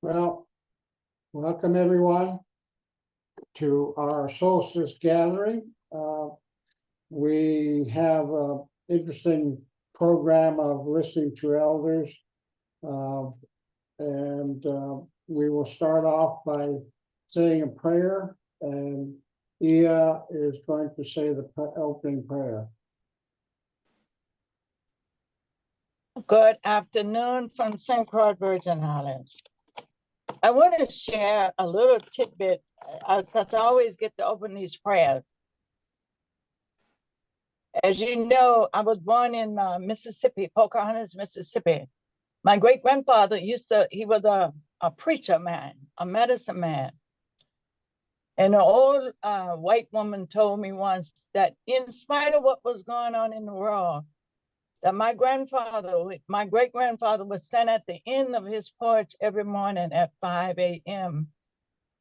Well, welcome everyone to our Solstice gathering. We have an interesting program of listening to elders. We will start off by saying a prayer, and Ia is going to say the opening prayer. Good afternoon from St. Croix Virgin Islands. I want to share a little tidbit because I always get to open these prayers. As you know, I was born in Mississippi, Pocahontas, Mississippi. My great-grandfather he was a preacher man, a medicine man. And an old white woman told me once that in spite of what was going on in the world, that my great-grandfather would stand at the end of his porch every morning at 5 a.m.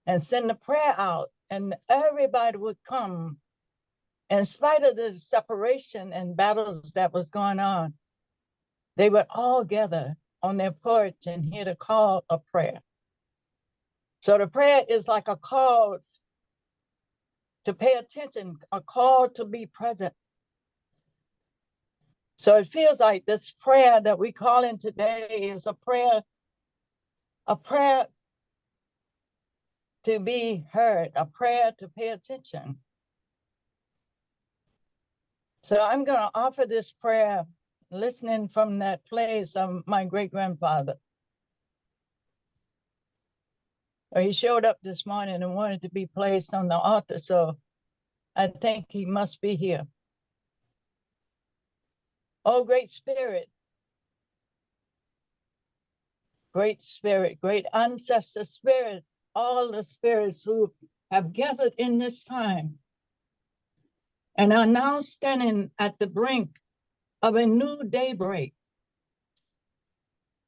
and send a prayer out, and everybody would come. In spite of the separation and battles that was going on, they would all gather on their porch and hear the call of prayer. So the prayer is like a call to pay attention, a call to be present. So it feels like this prayer that we call in today is a prayer to be heard, a prayer to pay attention. So I'm going to offer this prayer, listening from that place of my great-grandfather. He showed up this morning and wanted to be placed on the altar, so I think he must be here. Oh, great spirit, great ancestor spirits, all the spirits who have gathered in this time and are now standing at the brink of a new daybreak,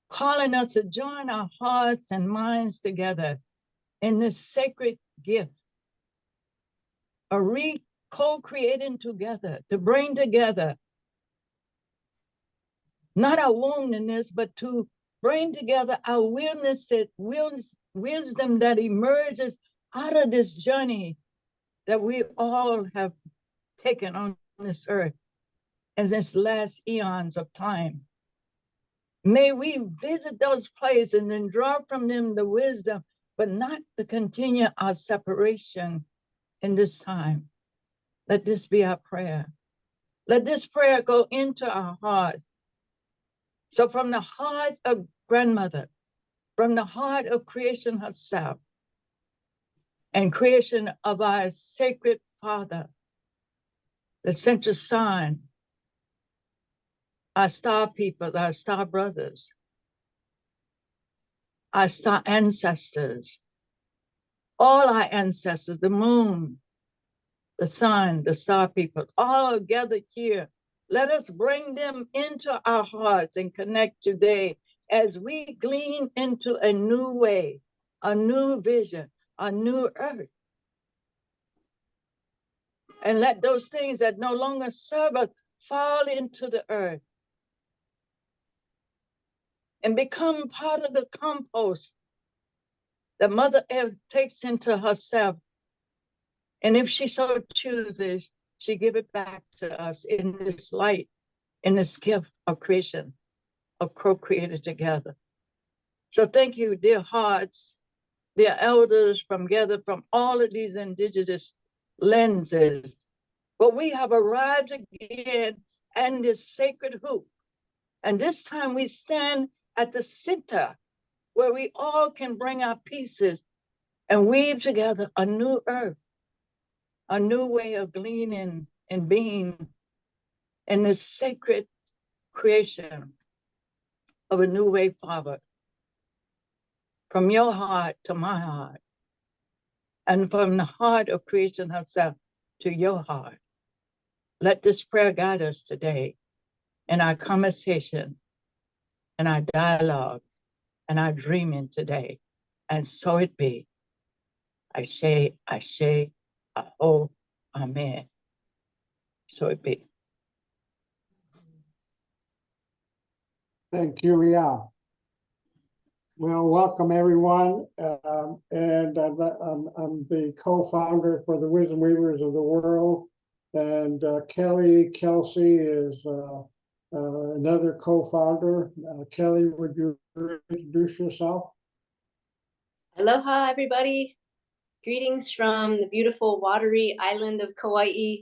calling us to join our hearts and minds together in this sacred gift, co-creating together, to bring together not our woundedness, but to bring together our wisdom that emerges out of this journey that we all have taken on this earth in this last eons of time. May we visit those places and draw from them the wisdom, but not to continue our separation in this time. Let this be our prayer. Let this prayer go into our hearts. So from the heart of grandmother, from the heart of creation herself, and creation of our sacred Father, the central sun, our star people, our star brothers, our star ancestors, all our ancestors, the moon, the sun, the star people, all are gathered here. Let us bring them into our hearts and connect today as we glean into a new way, a new vision, a new earth. And let those things that no longer serve us fall into the earth and become part of the compost that Mother Earth takes into herself. And if she so chooses, she give it back to us in this light, in this gift of creation, of co-created together. So thank you, dear hearts, dear elders gathered from all of these indigenous lenses. But we have arrived again in this sacred hoop. And this time we stand at the center where we all can bring our pieces and weave together a new earth, a new way of gleaning and being in this sacred creation of a new way forward. From your heart to my heart, and from the heart of creation herself to your heart. Let this prayer guide us today in our conversation, in our dialogue, and our dreaming today. And so it be. Ashe, Ashe, Aho, Amen. So it be. Thank you, Ia. Well, welcome everyone. And I'm the co-founder for the Wisdom Weavers of the World. And Kelly Kelsey is another co-founder. Kelly, would you introduce yourself? Aloha, everybody. Greetings from the beautiful watery island of Kauai.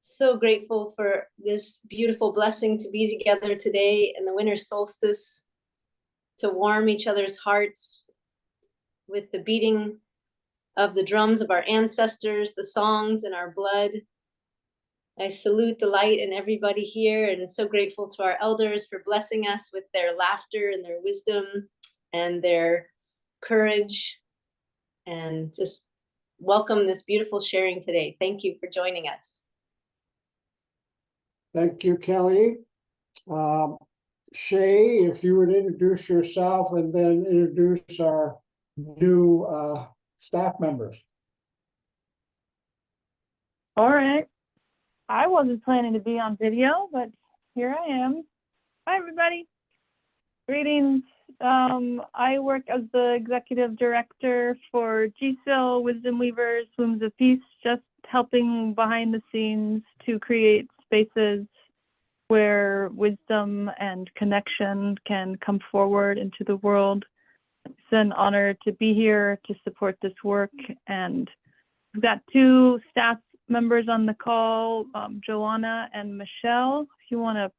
So grateful for this beautiful blessing to be together today in the winter solstice, to warm each other's hearts with the beating of the drums of our ancestors, the songs in our blood. I salute the light in everybody here, and so grateful to our elders for blessing us with their laughter and their wisdom and their courage, and just welcome this beautiful sharing today. Thank you for joining us. Thank you, Kelly. Shay, if you would introduce yourself and then introduce our new staff members. All right. I wasn't planning to be on video, but here I am. Hi, everybody. Greetings. I work as the executive director for GSIL, Wisdom Weavers, Wombs of Peace, just helping behind the scenes to create spaces where wisdom and connection can come forward into the world. It's an honor to be here to support this work, and we've got two staff members on the call, Joanna and Michelle. If you want to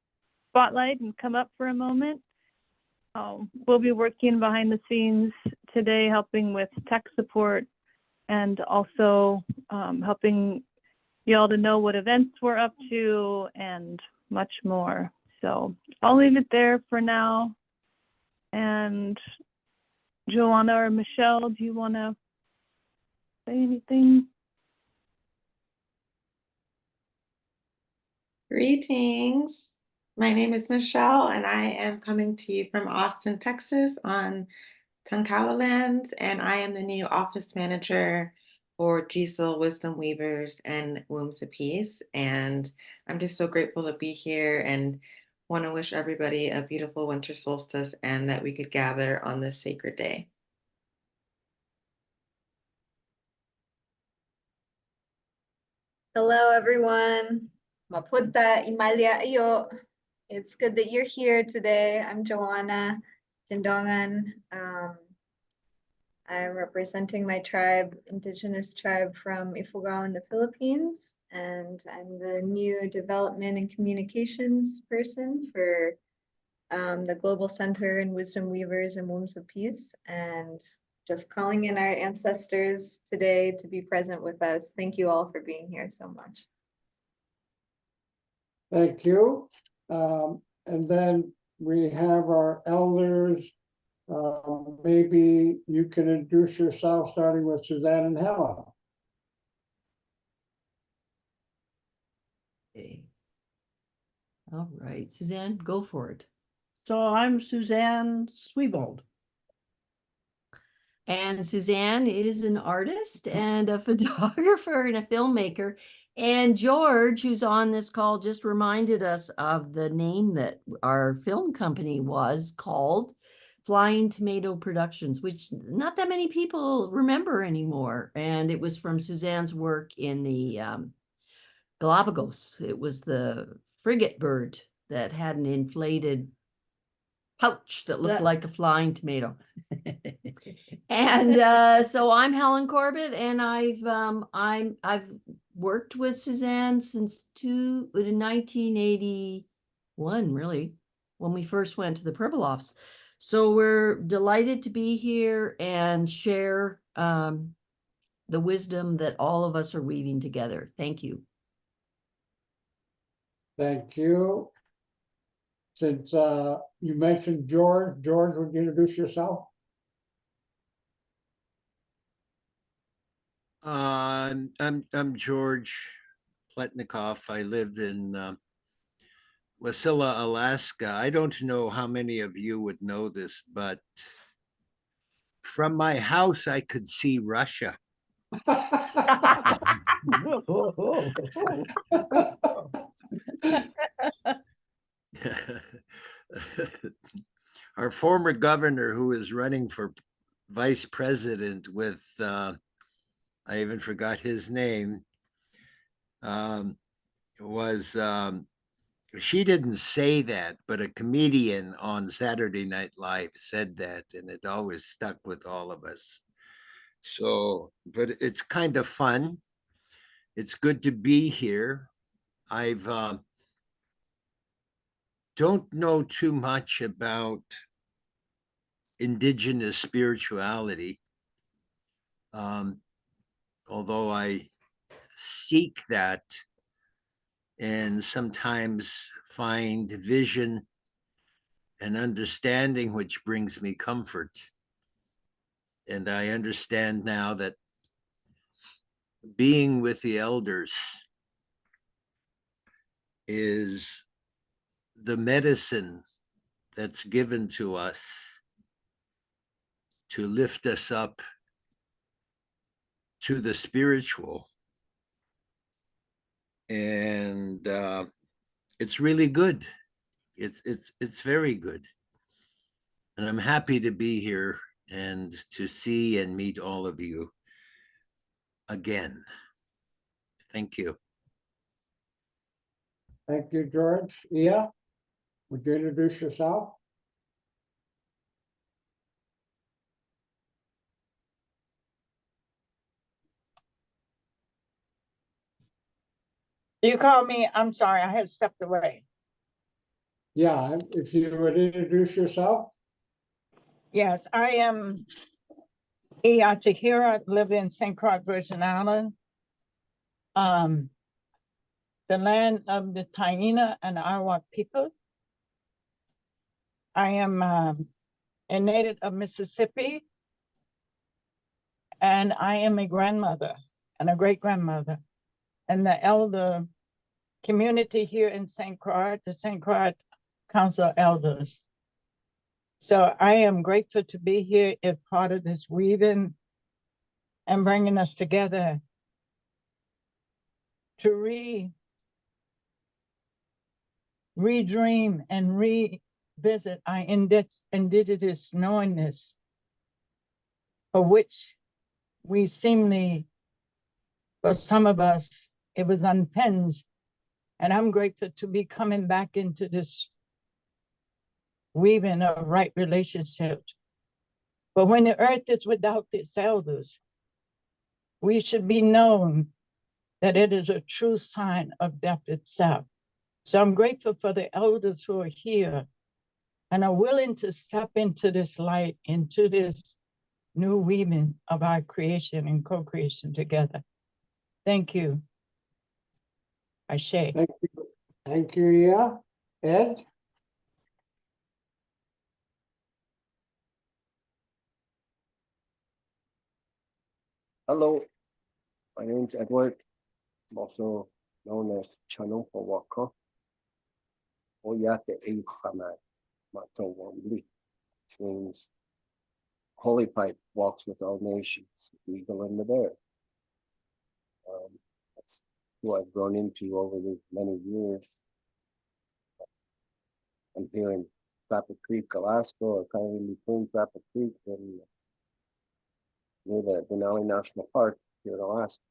spotlight and come up for a moment. We'll be working behind the scenes today, helping with tech support and also helping y'all to know what events we're up to and much more. So I'll leave it there for now. And Joanna or Michelle, do you want to say anything? Greetings. My name is Michelle, and I am coming to you from Austin, Texas on Tonkawa lands, and I am the new office manager for GSIL Wisdom Weavers and Wombs of Peace. And I'm just so grateful to be here and want to wish everybody a beautiful winter solstice and that we could gather on this sacred day. Hello, everyone. Mapunta Imalia Ayo. It's good that you're here today. I'm Joanna Tindongan. I'm representing my tribe, Indigenous tribe from Ifugao in the Philippines, and I'm the new development and communications person for the Global Center in Wisdom Weavers and Wombs of Peace, and just calling in our ancestors today to be present with us. Thank you all for being here so much. Thank you. And then we have our elders. Maybe you can introduce yourself, starting with Suzanne and Helen. Okay. All right, Suzanne, go for it. So I'm Suzanne Sweebold. And Suzanne is an artist and a photographer and a filmmaker. And George, who's on this call, just reminded us of the name that our film company was called, Flying Tomato Productions, which not that many people remember anymore. And it was from Suzanne's work in the Galapagos. It was the frigate bird that had an inflated pouch that looked like a flying tomato. And so I'm Helen Corbett, and I've worked with Suzanne since 1981, really, when we first went to the Pribilofs. So we're delighted to be here and share the wisdom that all of us are weaving together. Thank you. Thank you. Since you mentioned George, would you introduce yourself? I'm George Pletnikoff. I live in Wasilla, Alaska. I don't know how many of you would know this, but from my house, I could see Russia. our former governor who is running for vice president with, I even forgot his name, was, she didn't say that, but a comedian on Saturday Night Live said that, and it always stuck with all of us. So, but it's kind of fun. It's good to be here. I've don't know too much about Indigenous spirituality, although I seek that and sometimes find vision and understanding, which brings me comfort. And I understand now that being with the elders is the medicine that's given to us to lift us up to the spiritual. And it's really good. It's very good. And I'm happy to be here and to see and meet all of you again. Thank you. Thank you, George. Yeah, would you introduce yourself? You called me, I'm sorry, I had stepped away. Yeah, if you would introduce yourself. Yes, I am Iya Tahira, live in St. Croix, Virgin Island. The land of the Taina and Arawak people. I am a native of Mississippi, and I am a grandmother and a great-grandmother. And the elder community here in St. Croix, the St. Croix Council of Elders. So I am grateful to be here as part of this weaving and bringing us together to redream and revisit our indigenous knowingness, for which we seemingly, for some of us, it was unpinged. And I'm grateful to be coming back into this weaving of right relationships. But when the earth is without its elders, we should be known that it is a true sign of death itself. So I'm grateful for the elders who are here and are willing to step into this light, into this new weaving of our creation and co-creation together. Thank you. Ashe. Thank you, yeah. Ed? Hello, my name's Edward. I'm also known as Chano Pawaka. Oyate Eyuchaman Mato Wambli, which means Holy Pipe walks with all nations, the eagle and the bear. That's who I've grown into over the many years. I'm here in Trapper Creek, Alaska, or kind of in between Trapper Creek and near the Denali National Park here in Alaska.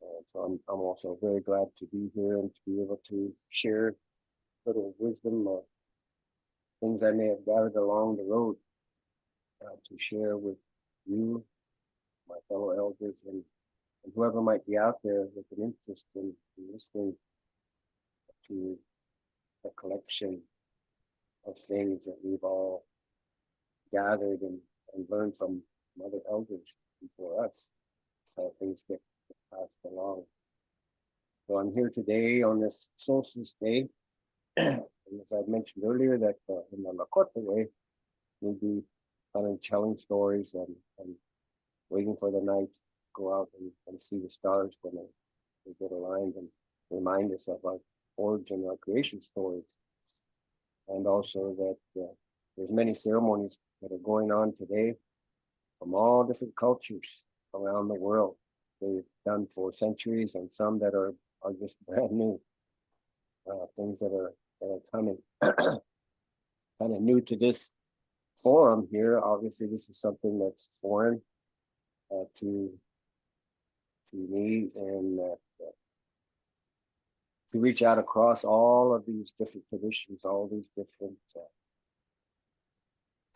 And so I'm also very glad to be here and to be able to share a little wisdom of things I may have gathered along the road to share with you, my fellow elders, and whoever might be out there with an interest in listening to a collection of things that we've all gathered and learned from other elders before us. So things get passed along. So I'm here today on this Solstice Day. And as I mentioned earlier, that in the Lakota way, we'll be kind of telling stories and waiting for the night to go out and see the stars when they get aligned and remind us of our origin, our creation stories. And also that there's many ceremonies that are going on today from all different cultures around the world. They've done for centuries, and some that are just brand new things that are coming. kind of new to this forum here. Obviously, this is something that's foreign to me, and to reach out across all of these different traditions, all these different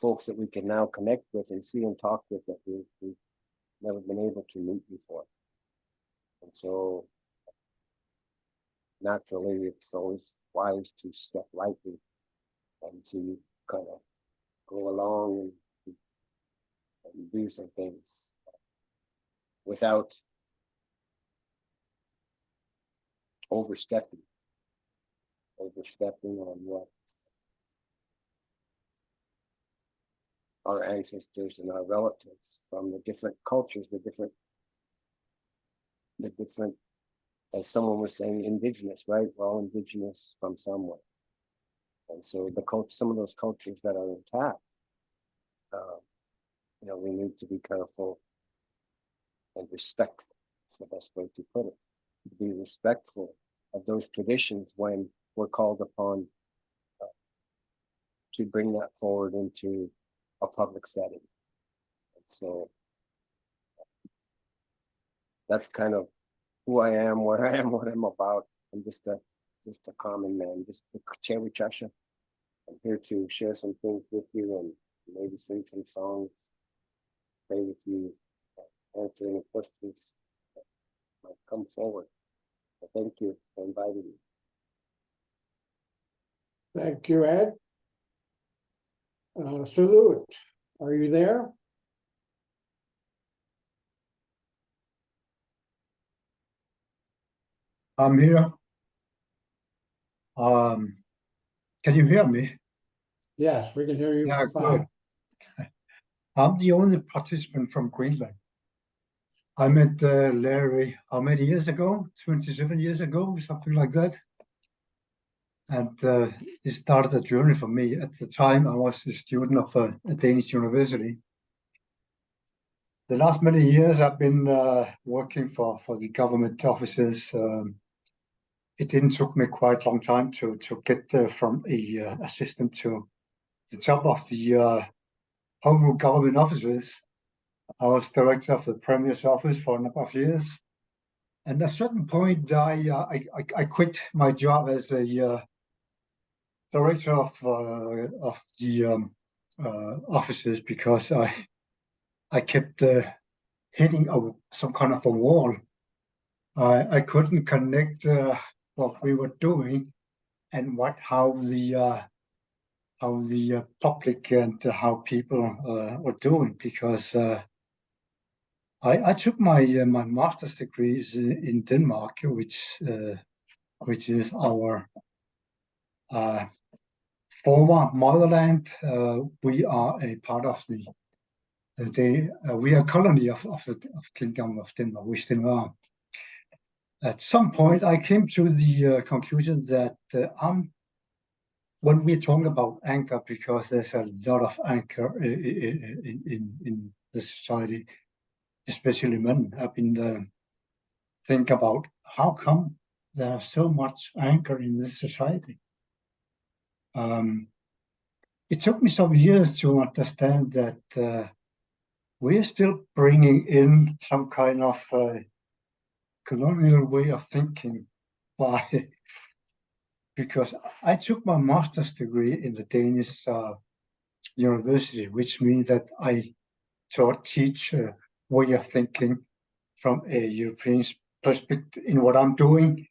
folks that we can now connect with and see and talk with that we've never been able to meet before. And so naturally, it's always wise to step lightly and to kind of go along and do some things without overstepping on what our ancestors and our relatives from the different cultures, the different, as someone was saying, indigenous, right? We're all indigenous from somewhere. And so some of those cultures that are intact, we need to be careful and respectful. That's the best way to put it. To be respectful of those traditions when we're called upon to bring that forward into a public setting. And so that's kind of who I am, where I am, what I'm about. I'm just a common man, just a cherry chasha. I'm here to share some things with you and maybe sing some songs, pray with you, answer any questions that might come forward. So thank you for inviting me. Thank you, Ed. Salute, are you there? I'm here. Can you hear me? Yes, we can hear you Yeah, fine. good. I'm the only participant from Greenland. I met Larry how many years ago? 27 years ago, something like that. And it started a journey for me. At the time, I was a student of a Danish university. The last many years, I've been working for the government offices. It didn't took me quite a long time to get from a assistant to the top of the home rule government offices. I was director of the Premier's office for a number of years. And at a certain point, I quit my job as a director of the offices because I kept hitting some kind of a wall. I couldn't connect what we were doing and how the public and how people were doing, because I took my master's degrees in Denmark, which is our former motherland. We are a part of we are a colony of Kingdom of Denmark. We still are. At some point, I came to the conclusion that when we're talking about anger, because there's a lot of anger in the society, especially men, I've been think about how come there's so much anger in this society. It took me some years to understand that we're still bringing in some kind of colonial way of thinking because I took my master's degree in the Danish university, which means that I teach way of thinking from a European perspective in what I'm doing.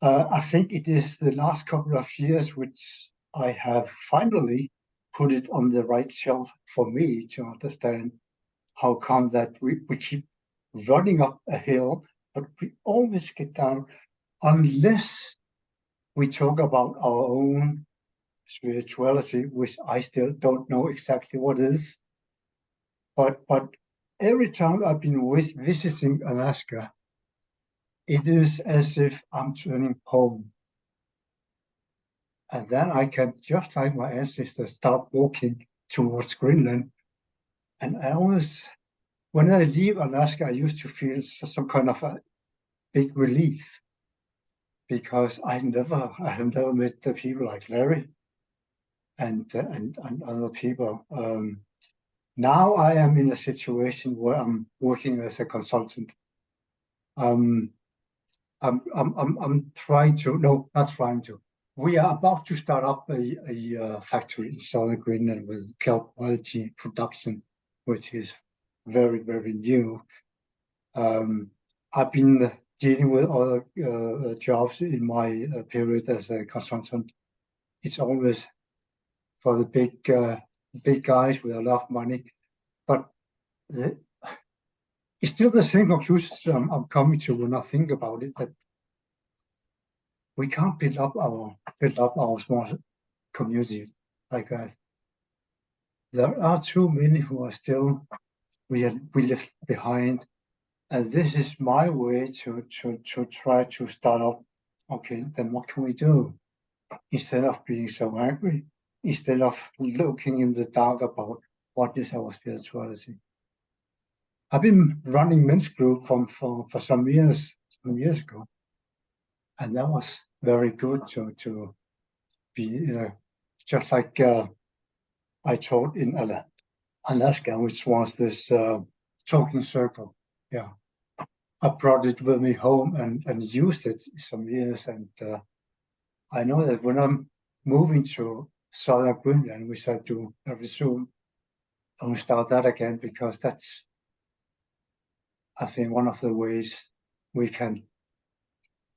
I think it is the last couple of years which I have finally put it on the right shelf for me to understand how come that we keep running up a hill, but we always get down unless we talk about our own spirituality, which I still don't know exactly what is. But every time I've been visiting Alaska, it is as if I'm turning home. And then I can, just like my ancestors, start walking towards Greenland. And I always, when I leave Alaska, I used to feel some kind of a big relief, because I have never met the people like Larry. and other people. Now I am in a situation where I'm working as a consultant. I'm trying to, no, not trying to. We are about to start up a factory in southern Greenland with kelp quality production, which is very, very new. I've been dealing with other jobs in my period as a consultant. It's always for the big guys with a lot of money, but it's still the same conclusion I'm coming to when I think about it, that we can't build up our small community like that. There are too many who are still we left behind, and this is my way to try to start up. Okay, then what can we do instead of being so angry? Instead of looking in the dark about what is our spirituality. I've been running men's group for some years ago, and that was very good to be just like I taught in Alaska, which was this talking circle. Yeah, I brought it with me home and used it some years, and I know that when I'm moving to southern Greenland, which I do very soon, I will start that again, because that's, I think, one of the ways we can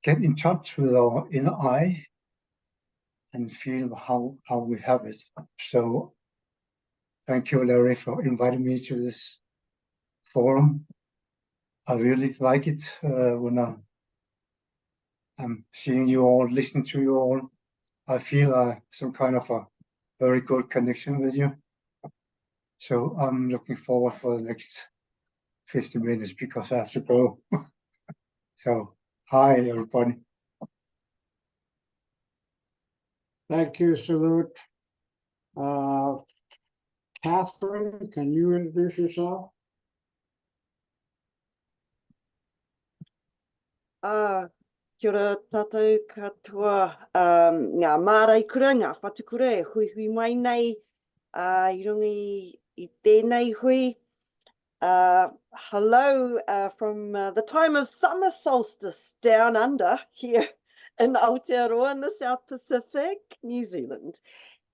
get in touch with our inner eye and feel how we have it. So thank you, Larry, for inviting me to this forum. I really like it when I'm seeing you all, listening to you all. I feel some kind of a very good connection with you. So I'm looking forward for the next 50 minutes because I have to go. So hi, everybody. Thank you, Salute. Catherine, can you introduce yourself? Kia ora tātou katoa, ngā māraikura, ngā whatukura e hui hui mai nei, I rungi I tēnei hui. Hello from the time of summer solstice down under here in Aotearoa in the South Pacific, New Zealand.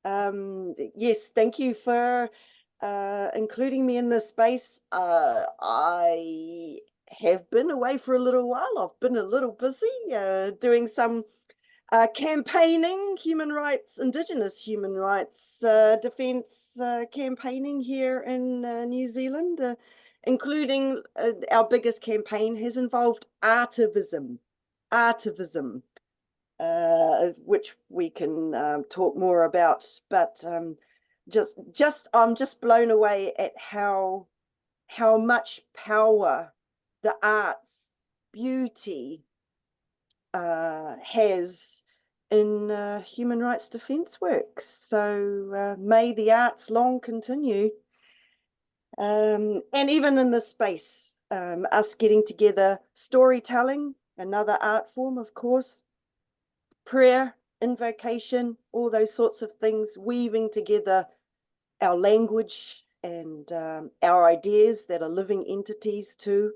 Yes, thank you for including me in this space. I have been away for a little while. I've been a little busy doing some campaigning, human rights, Indigenous human rights defense campaigning here in New Zealand, including our biggest campaign has involved artivism, which we can talk more about. But I'm just blown away at how much power the arts, beauty has in human rights defense work. So may the arts long continue. And even in this space, us getting together, storytelling, another art form, of course, prayer, invocation, all those sorts of things, weaving together our language and our ideas that are living entities too.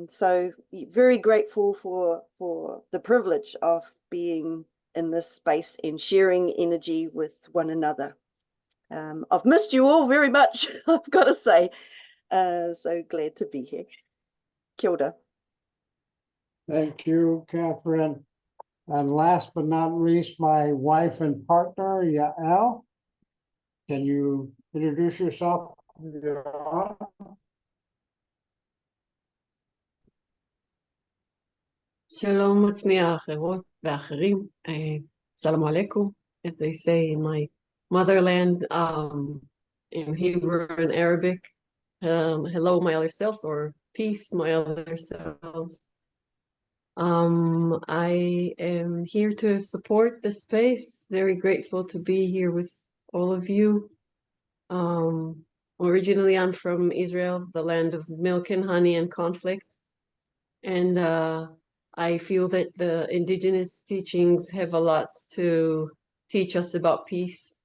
So very grateful for the privilege of being in this space and sharing energy with one another. I've missed you all very much, I've got to say. So glad to be here. Kia ora. Thank you, Catherine. And last but not least, my wife and partner, Yael. Can you introduce yourself? Shalom, Matznia Acherot, Ve'acherim. Salam alaikum, as they say in my motherland, in Hebrew and Arabic. Hello, my other selves, or peace, my other selves. I am here to support the space. Very grateful to be here with all of you. Originally, I'm from Israel, the land of milk and honey and conflict. And I feel that the indigenous teachings have a lot to teach us about peace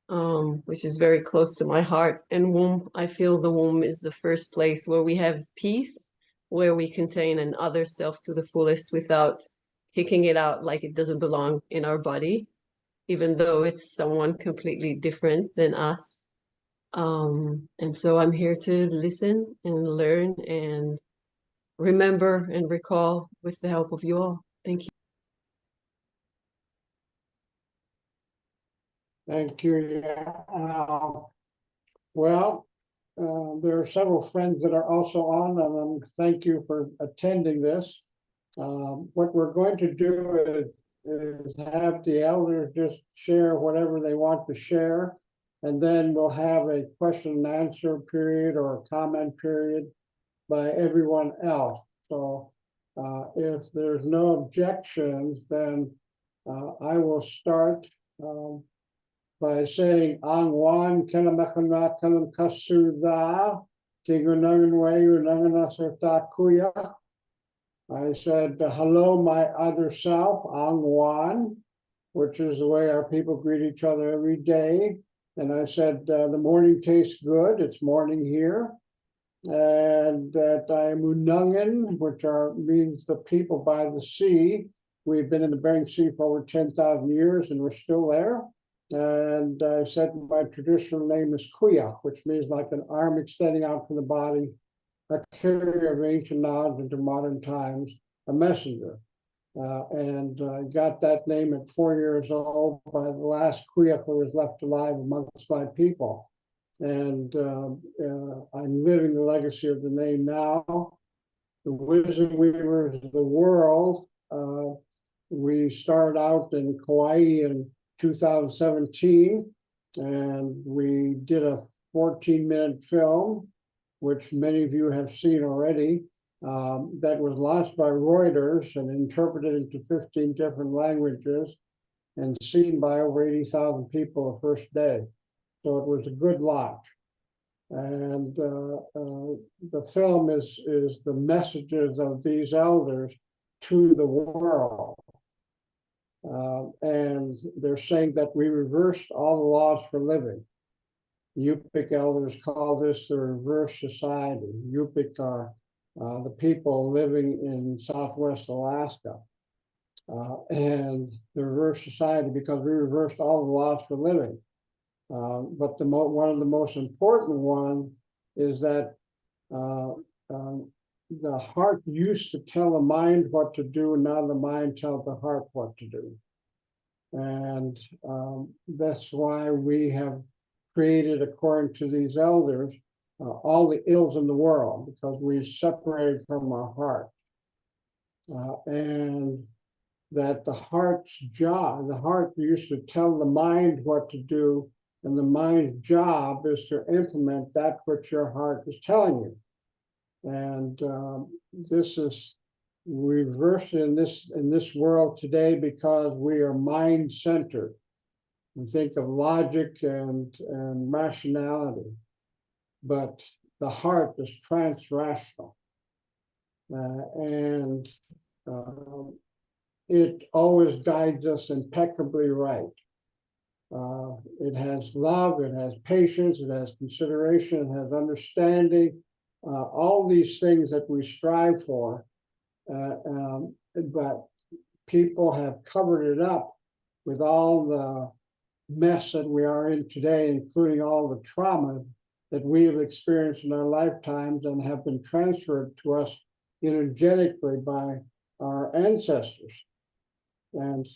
which is very close to my heart. And womb, I feel the womb is the first place where we have peace, where we contain an other self to the fullest without kicking it out like it doesn't belong in our body, even though it's someone completely different than us. And so I'm here to listen and learn and remember and recall with the help of you all. Thank you. Thank you. Yeah. Well, there are several friends that are also on, and thank you for attending this. What we're going to do is have the elders just share whatever they want to share, and then we'll have a question and answer period or a comment period by everyone else. So if there's no objections, then I will start by saying Ang Wan Kenamakana Kanam Kasuda Tigunangan Wayu Nanganasarta Kuya. I said, hello, my other self, Ang Wan, which is the way our people greet each other every day. And I said, the morning tastes good, it's morning here. And that I am Unangan, which means the people by the sea. We've been in the Bering Sea for over 10,000 years and we're still there. And I said my traditional name is Kuya, which means like an arm extending out from the body, a carrier of ancient knowledge into modern times, a messenger. And I got that name at 4 years old by the last Kuya who was left alive amongst my people. And I'm living the legacy of the name now. The Wisdom Weavers of the World, we started out in Kauai in 2017, and we did a 14-minute film, which many of you have seen already, that was launched by Reuters and interpreted into 15 different languages and seen by over 80,000 people the first day. So it was a good launch. And the film is the messages of these elders to the world. And they're saying that we reversed all the laws for living. Yupik elders call this the reverse society. Yupik are the people living in Southwest Alaska. And the reverse society because we reversed all the laws for living. But one of the most important one is that the heart used to tell the mind what to do, and now the mind tells the heart what to do. And that's why we have created, according to these elders, all the ills in the world, because we separated from our heart. And that the heart's job, the heart used to tell the mind what to do, and the mind's job is to implement that which your heart is telling you. And this is reversed in this world today because we are mind-centered. We think of logic and rationality, but the heart is trans-rational. And it always guides us impeccably right. It has love, it has patience, it has consideration, it has understanding, all these things that we strive for. But people have covered it up with all the mess that we are in today, including all the trauma that we have experienced in our lifetimes and have been transferred to us energetically by our ancestors. And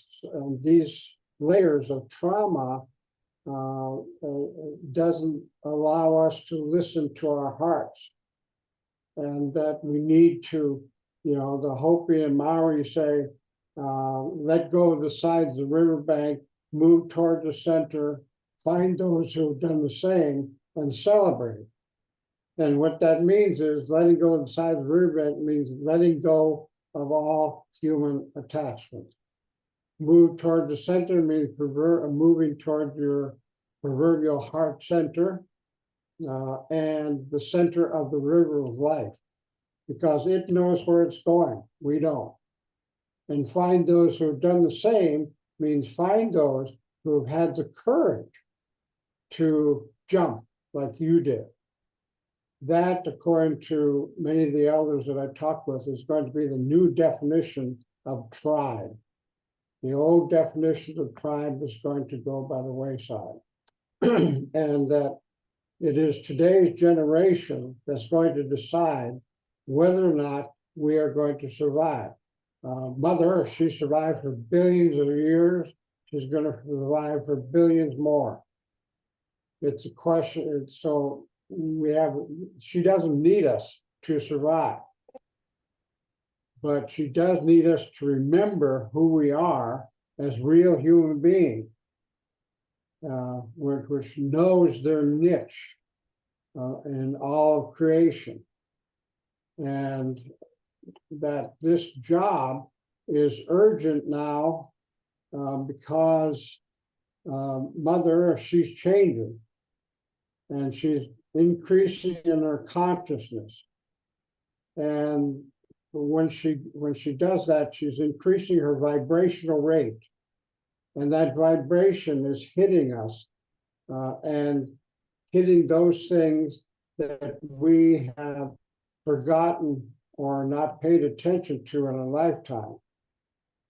these layers of trauma doesn't allow us to listen to our hearts. And that we need to, the Hopi and Maori say, let go of the sides of the riverbank, move toward the center, find those who have done the same, and celebrate. And what that means is letting go of the sides of the riverbank means letting go of all human attachments. Move toward the center means moving toward your proverbial heart center and the center of the river of life, because it knows where it's going. We don't. And find those who have done the same means find those who have had the courage to jump like you did. That, according to many of the elders that I talked with, is going to be the new definition of tribe. The old definition of tribe is going to go by the wayside. And that it is today's generation that's going to decide whether or not we are going to survive. Mother Earth, she survived for billions of years. She's going to survive for billions more. It's a question. So she doesn't need us to survive, but she does need us to remember who we are as real human beings, which knows their niche in all of creation. And that this job is urgent now because Mother Earth, she's changing and she's increasing in her consciousness. And when she does that, she's increasing her vibrational rate. And that vibration is hitting us and hitting those things that we have forgotten or not paid attention to in a lifetime,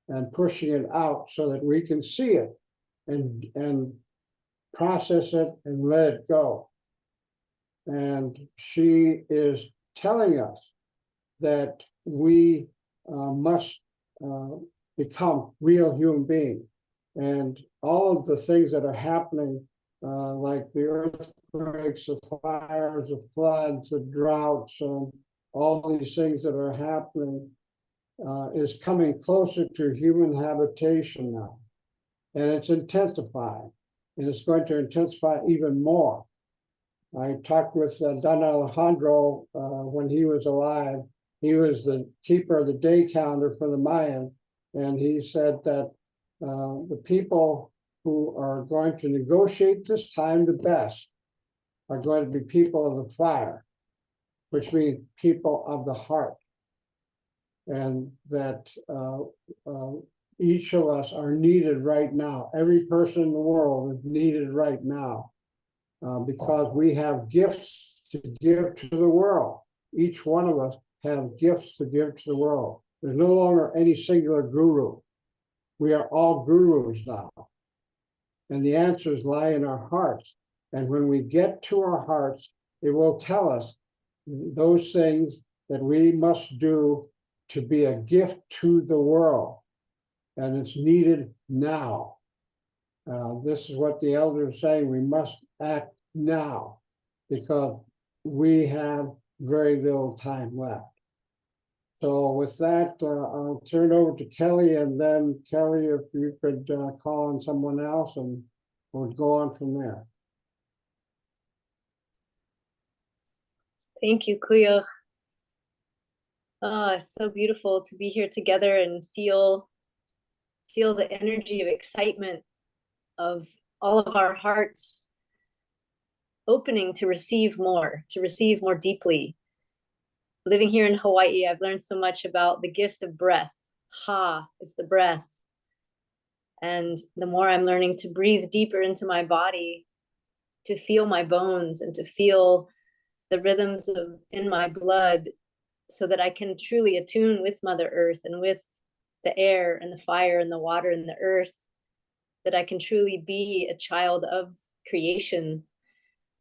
and pushing it out so that we can see it and process it and let it go. And she is telling us that we must become real human beings. And all of the things that are happening, like the earthquakes, the fires, the floods, the droughts, and all these things that are happening is coming closer to human habitation now. And it's intensifying, and it's going to intensify even more. I talked with Don Alejandro when he was alive. He was the keeper of the day calendar for the Mayan, and he said that the people who are going to negotiate this time the best are going to be people of the fire, which means people of the heart. And that each of us are needed right now. Every person in the world is needed right now because we have gifts to give to the world. Each one of us have gifts to give to the world. There's no longer any singular guru. We are all gurus now. And the answers lie in our hearts. And when we get to our hearts, it will tell us those things that we must do to be a gift to the world. And it's needed now. This is what the elders are saying. We must act now because we have very little time left. So with that, I'll turn it over to Kelly, and then Kelly, if you could call on someone else, and we'll go on from there. Thank you, Kuya. Oh, it's so beautiful to be here together and feel the energy of excitement of all of our hearts opening to receive more deeply. Living here in Hawaii, I've learned so much about the gift of breath. Ha is the breath. And the more I'm learning to breathe deeper into my body, to feel my bones and to feel the rhythms in my blood, so that I can truly attune with Mother Earth and with the air and the fire and the water and the earth, that I can truly be a child of creation.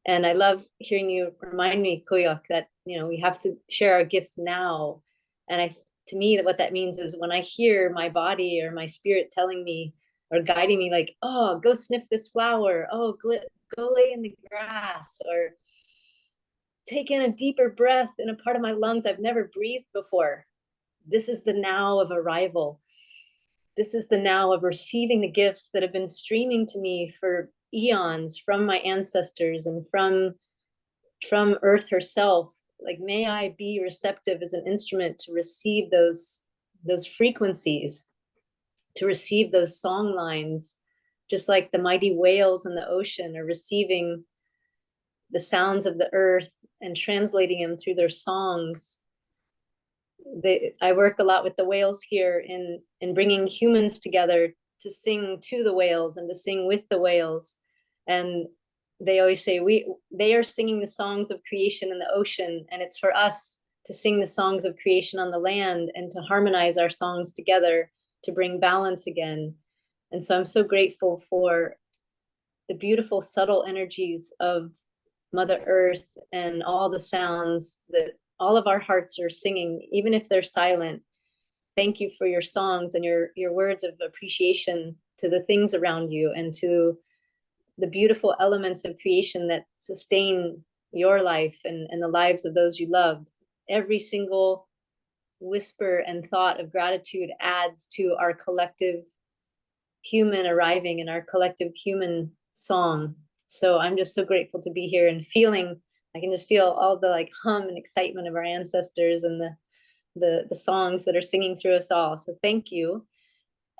And I love hearing you remind me, Koyok, that we have to share our gifts now. And to me, what that means is when I hear my body or my spirit telling me or guiding me, like, oh, go sniff this flower, oh, go lay in the grass, or take in a deeper breath in a part of my lungs I've never breathed before. This is the now of arrival. This is the now of receiving the gifts that have been streaming to me for eons from my ancestors and from Earth herself. Like, may I be receptive as an instrument to receive those frequencies, to receive those song lines, just like the mighty whales in the ocean are receiving the sounds of the earth and translating them through their songs. I work a lot with the whales here in bringing humans together to sing to the whales and to sing with the whales. And they always say they are singing the songs of creation in the ocean, and it's for us to sing the songs of creation on the land and to harmonize our songs together to bring balance again. And so I'm so grateful for the beautiful subtle energies of Mother Earth and all the sounds that all of our hearts are singing, even if they're silent. Thank you for your songs and your words of appreciation to the things around you and to the beautiful elements of creation that sustain your life and the lives of those you love. Every single whisper and thought of gratitude adds to our collective human arriving and our collective human song. So I'm just so grateful to be here and I can just feel all the like hum and excitement of our ancestors and the songs that are singing through us all. So thank you.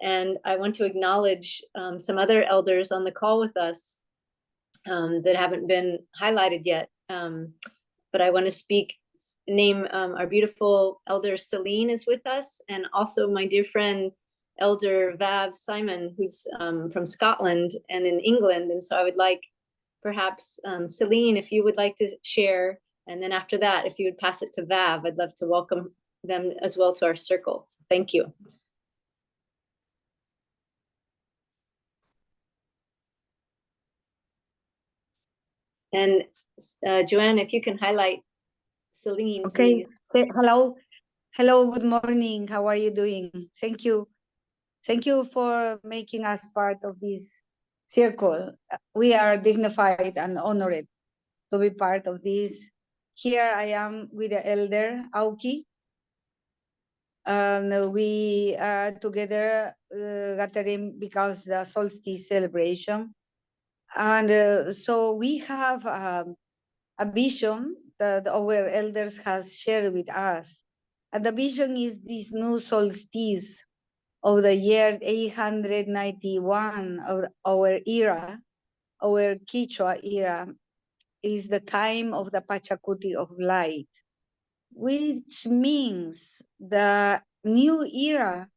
And I want to acknowledge some other elders on the call with us that haven't been highlighted yet. But I want to name our beautiful elder Celine is with us, and also my dear friend Elder Vav Simon, who's from Scotland and in England. And so I would like perhaps Celine, if you would like to share, and then after that, if you would pass it to Vav, I'd love to welcome them as well to our circle. So thank you. And Joanne, if you can highlight Celine, Okay. please. Hello. Hello, good morning. How are you doing? Thank you. Thank you for making us part of this circle. We are dignified and honored to be part of this. Here I am with the elder Auki, and we are together gathering because the solstice celebration. And so we have a vision that our elders has shared with us. And the vision is this new solstice of the year 891 of our era, our Quechua era, is the time of the Pachacuti of light, which means the new era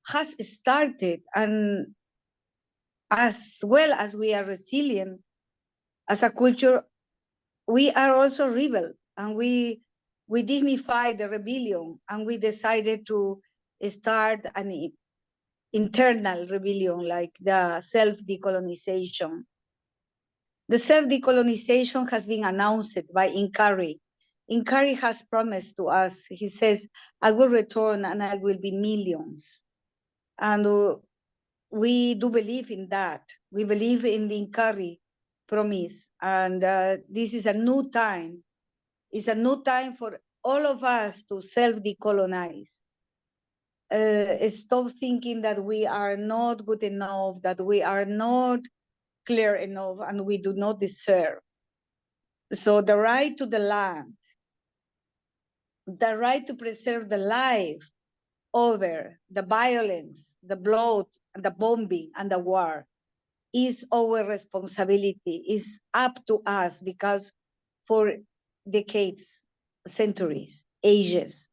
has started. And as well as we are resilient as a culture, we are also rebel, and we dignify the rebellion, and we decided to start an internal rebellion, like the self-decolonization. The self-decolonization has been announced by Inkari. Inkari has promised to us, he says, I will return and I will be millions. And we do believe in that. We believe in the Inkari promise. And this is a new time. It's a new time for all of us to self-decolonize. Stop thinking that we are not good enough, that we are not clear enough, and we do not deserve. So the right to the land, the right to preserve the life over the violence, the blood, the bombing, and the war is our responsibility, is up to us, because for decades, centuries, ages,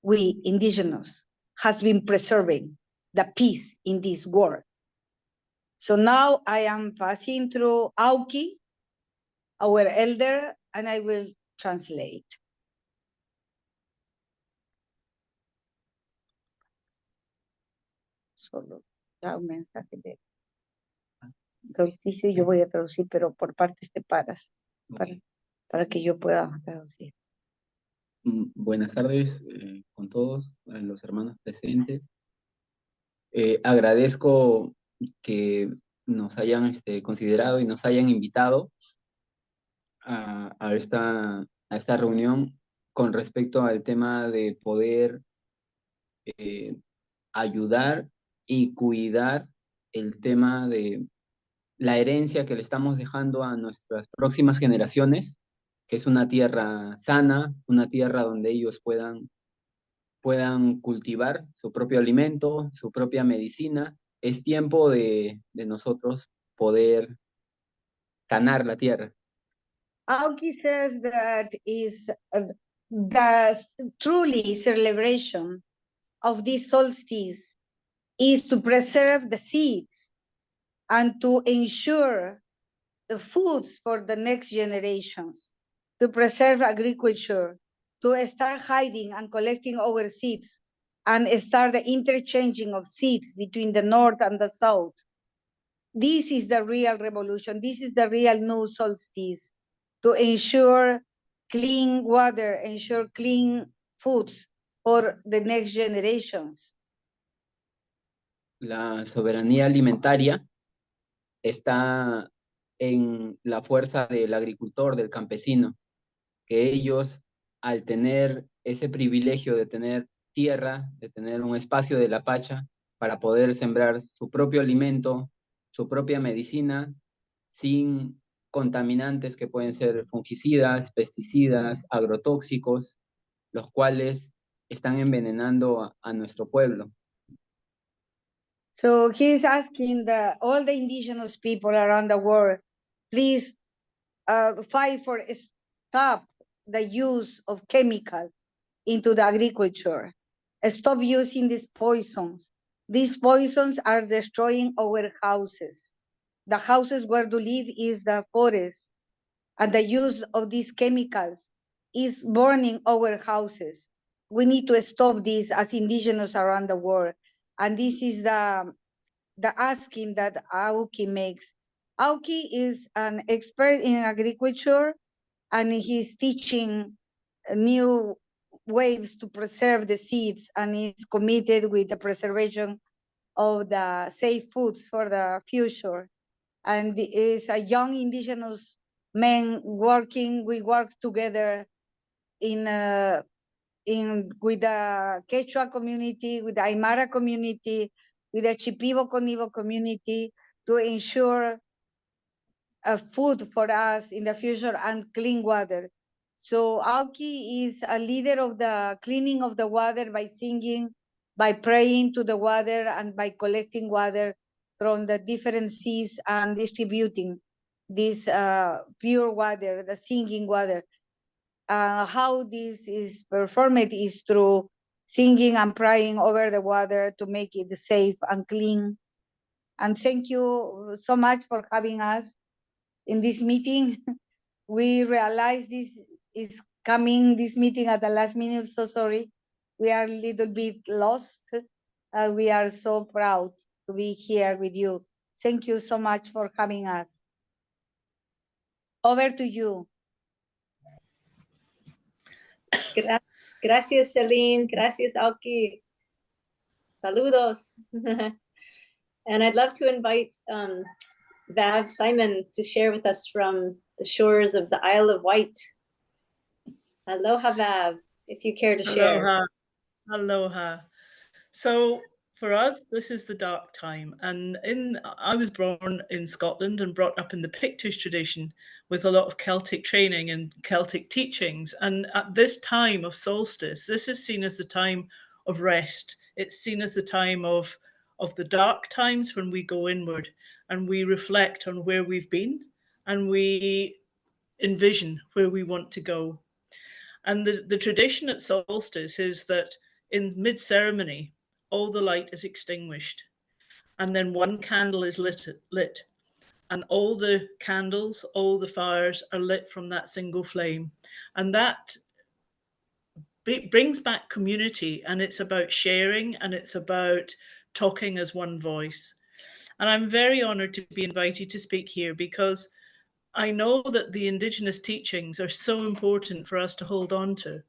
we indigenous has been preserving the peace in this world. So now I am passing through Auki, our elder, and I will translate. Solo da un mensaje de solsticio, yo voy a traducir, pero por partes separadas, para que yo pueda traducir. Buenas tardes con todos, los hermanos presentes. Agradezco que nos hayan considerado y nos hayan invitado a esta reunión con respecto al tema de poder ayudar y cuidar el tema de la herencia que le estamos dejando a nuestras próximas generaciones, que es una tierra sana, una tierra donde ellos puedan cultivar su propio alimento, su propia medicina. Es tiempo de nosotros poder sanar la tierra. Auki says that is the truly celebration of this solstice is to preserve the seeds and to ensure the foods for the next generations, to preserve agriculture, to start hiding and collecting our seeds, and start the interchanging of seeds between the North and the South. This is the real revolution. This is the real new solstice, to ensure clean water, ensure clean foods for the next generations. La soberanía alimentaria está en la fuerza del agricultor, del campesino, que ellos, al tener ese privilegio de tener tierra, de tener un espacio de la pacha para poder sembrar su propio alimento, su propia medicina, sin contaminantes que pueden ser fungicidas, pesticidas, agrotóxicos, los cuales están envenenando a nuestro pueblo. So he's asking all the indigenous people around the world, please fight for stop the use of chemicals into the agriculture. Stop using these poisons. These poisons are destroying our houses. The houses where to live is the forest, and the use of these chemicals is burning our houses. We need to stop this as indigenous around the world. And this is the asking that Aoki makes. Aoki is an expert in agriculture, and he's teaching new ways to preserve the seeds, and is committed with the preservation of the safe foods for the future. And is a young indigenous man working. We work together with the Quechua community, with the Aymara community, with the Shipibo Conibo community, to ensure food for us in the future and clean water. So Aoki is a leader of the cleaning of the water by singing, by praying to the water, and by collecting water from the different seas and distributing this pure water, the singing water. How this is performed is through singing and praying over the water to make it safe and clean. And thank you so much for having us in this meeting. We realize this is coming, this meeting at the last minute, so sorry. We are a little bit lost. We are so proud to be here with you. Thank you so much for having us. Over to you. Gracias, Celine. Gracias, Aoki. Saludos. And I'd love to invite Vav Simon to share with us from the shores of the Isle of Wight. Aloha, Vav, if you care to share. Aloha. Aloha. So for us, this is the dark time. And I was born in Scotland and brought up in the Pictish tradition with a lot of Celtic training and Celtic teachings. And at this time of solstice, this is seen as the time of rest. It's seen as the time of the dark times when we go inward and we reflect on where we've been and we envision where we want to go. And the tradition at solstice is that in mid-ceremony, all the light is extinguished. And then one candle is lit. And all the candles, all the fires are lit from that single flame. And that brings back community, and it's about sharing, and it's about talking as one voice. And I'm very honored to be invited to speak here because I know that the Indigenous teachings are so important for us to hold on to.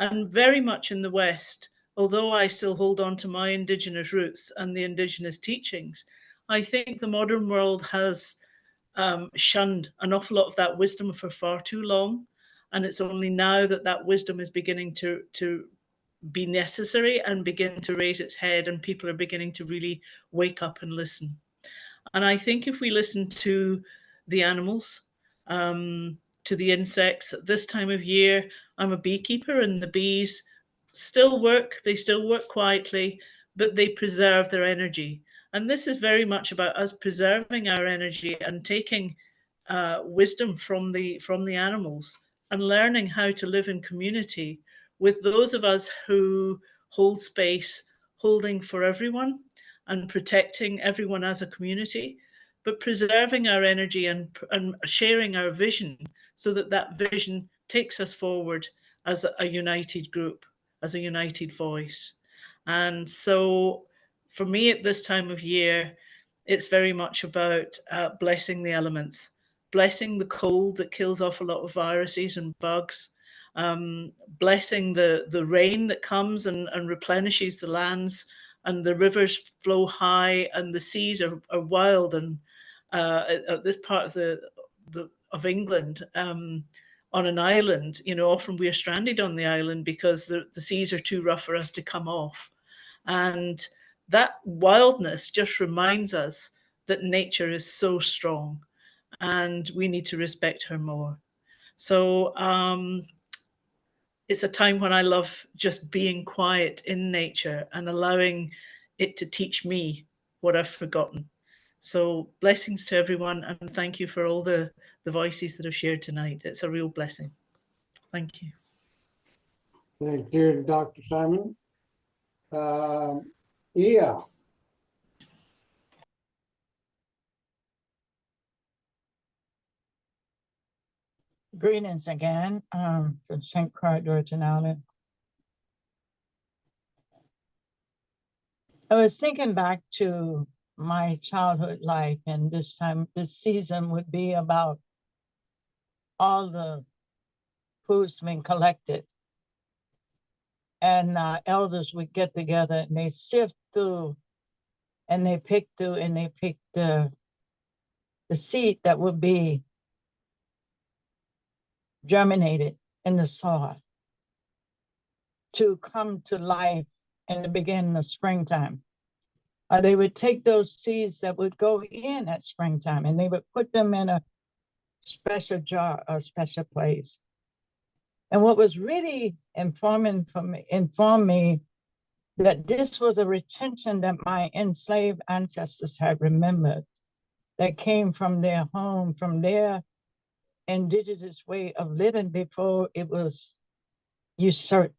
And very much in the West, although I still hold on to my Indigenous roots and the Indigenous teachings, I think the modern world has shunned an awful lot of that wisdom for far too long. And it's only now that that wisdom is beginning to be necessary and begin to raise its head, and people are beginning to really wake up and listen. And I think if we listen to the animals, to the insects at this time of year, I'm a beekeeper, and the bees still work. They still work quietly, but they preserve their energy. And this is very much about us preserving our energy and taking wisdom from the animals and learning how to live in community with those of us who hold space, holding for everyone and protecting everyone as a community, but preserving our energy and sharing our vision so that that vision takes us forward as a united group, as a united voice. And so for me at this time of year, it's very much about blessing the elements, blessing the cold that kills off a lot of viruses and bugs, blessing the rain that comes and replenishes the lands, and the rivers flow high and the seas are wild. And at this part of England, on an island, you know, often we are stranded on the island because the seas are too rough for us to come off. And that wildness just reminds us that nature is so strong and we need to respect her more. So it's a time when I love just being quiet in nature and allowing it to teach me what I've forgotten. So blessings to everyone, and thank you for all the voices that have shared tonight. It's a real blessing. Thank you. Thank you, Dr. Simon. Yeah. Greetings again from St. Croix d'Ortonale. I was thinking back to my childhood life, and this season would be about all the foods being collected. And elders would get together and they sift through and they pick through and they pick the seed that would be germinated in the soil to come to life in the beginning of springtime. They would take those seeds that would go in at springtime and they would put them in a special jar or special place. And what was really informed me that this was a retention that my enslaved ancestors had remembered, that came from their home, from their indigenous way of living before it was usurped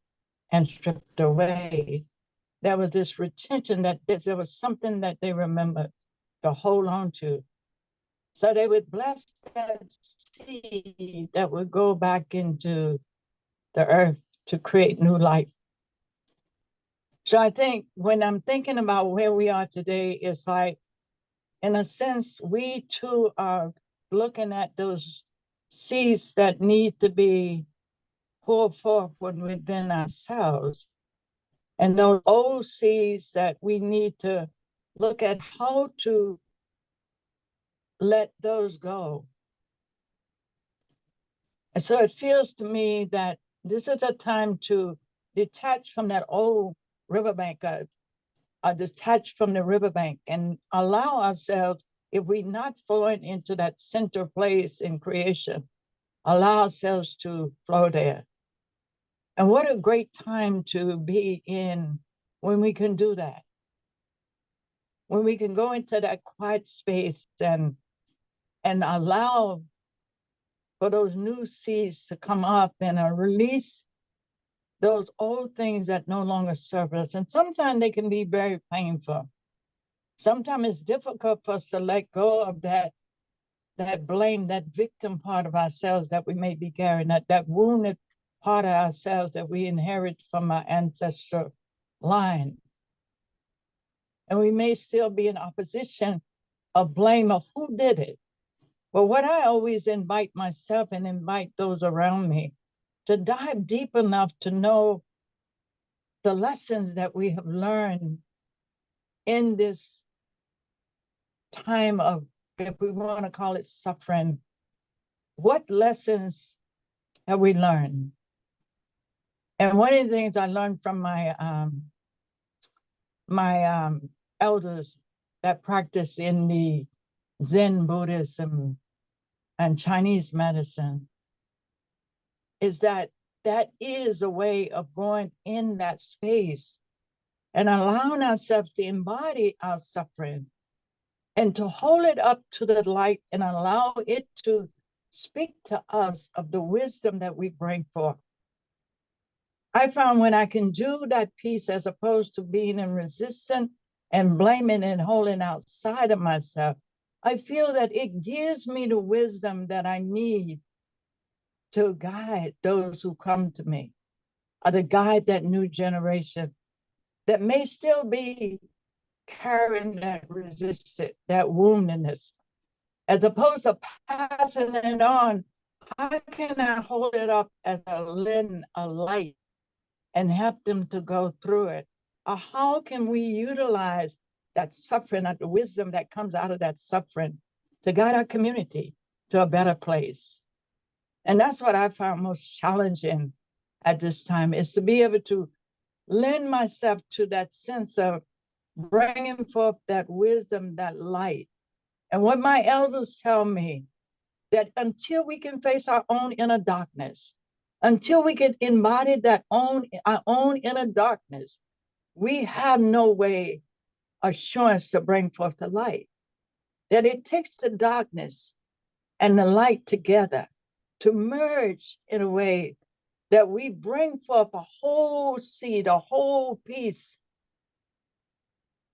and stripped away. There was this retention that there was something that they remembered to hold on to. So they would bless that seed that would go back into the earth to create new life. So I think when I'm thinking about where we are today, it's like, in a sense, we too are looking at those seeds that need to be pulled forth within ourselves. And those old seeds that we need to look at how to let those go. And so it feels to me that this is a time to detach from that old riverbank, detach from the riverbank and allow ourselves, if we're not flowing into that center place in creation, allow ourselves to flow there. And what a great time to be in when we can do that. When we can go into that quiet space and allow for those new seeds to come up and release those old things that no longer serve us. And sometimes they can be very painful. Sometimes it's difficult for us to let go of that blame, that victim part of ourselves that we may be carrying, that wounded part of ourselves that we inherit from our ancestral line. And we may still be in opposition of blame of who did it. But what I always invite myself and invite those around me to dive deep enough to know the lessons that we have learned in this time of, if we want to call it suffering. What lessons have we learned? And one of the things I learned from my elders that practice in the Zen Buddhism and Chinese medicine is that is a way of going in that space and allowing ourselves to embody our suffering and to hold it up to the light and allow it to speak to us of the wisdom that we bring forth. I found when I can do that piece, as opposed to being in resistance and blaming and holding outside of myself, I feel that it gives me the wisdom that I need to guide those who come to me, or to guide that new generation that may still be carrying that resistance, that woundedness. As opposed to passing it on, how can I hold it up as a lens, a light, and help them to go through it? Or how can we utilize that suffering, the wisdom that comes out of that suffering, to guide our community to a better place? And that's what I found most challenging at this time, is to be able to lend myself to that sense of bringing forth that wisdom, that light. And what my elders tell me, that until we can face our own inner darkness, until we can embody our own inner darkness, we have no way assurance to bring forth the light. That it takes the darkness and the light together to merge in a way that we bring forth a whole seed, a whole piece.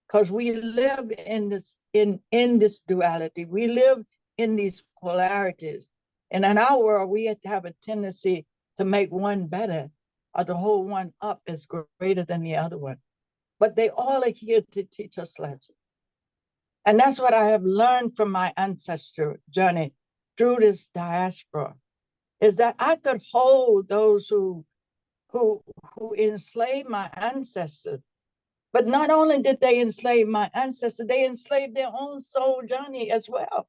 Because we live in this duality. We live in these polarities. And in our world, we have a tendency to make one better, or to hold one up as greater than the other one. But they all are here to teach us lessons. And that's what I have learned from my ancestral journey through this diaspora, is that I could hold those who enslaved my ancestors. But not only did they enslave my ancestors, they enslaved their own soul journey as well.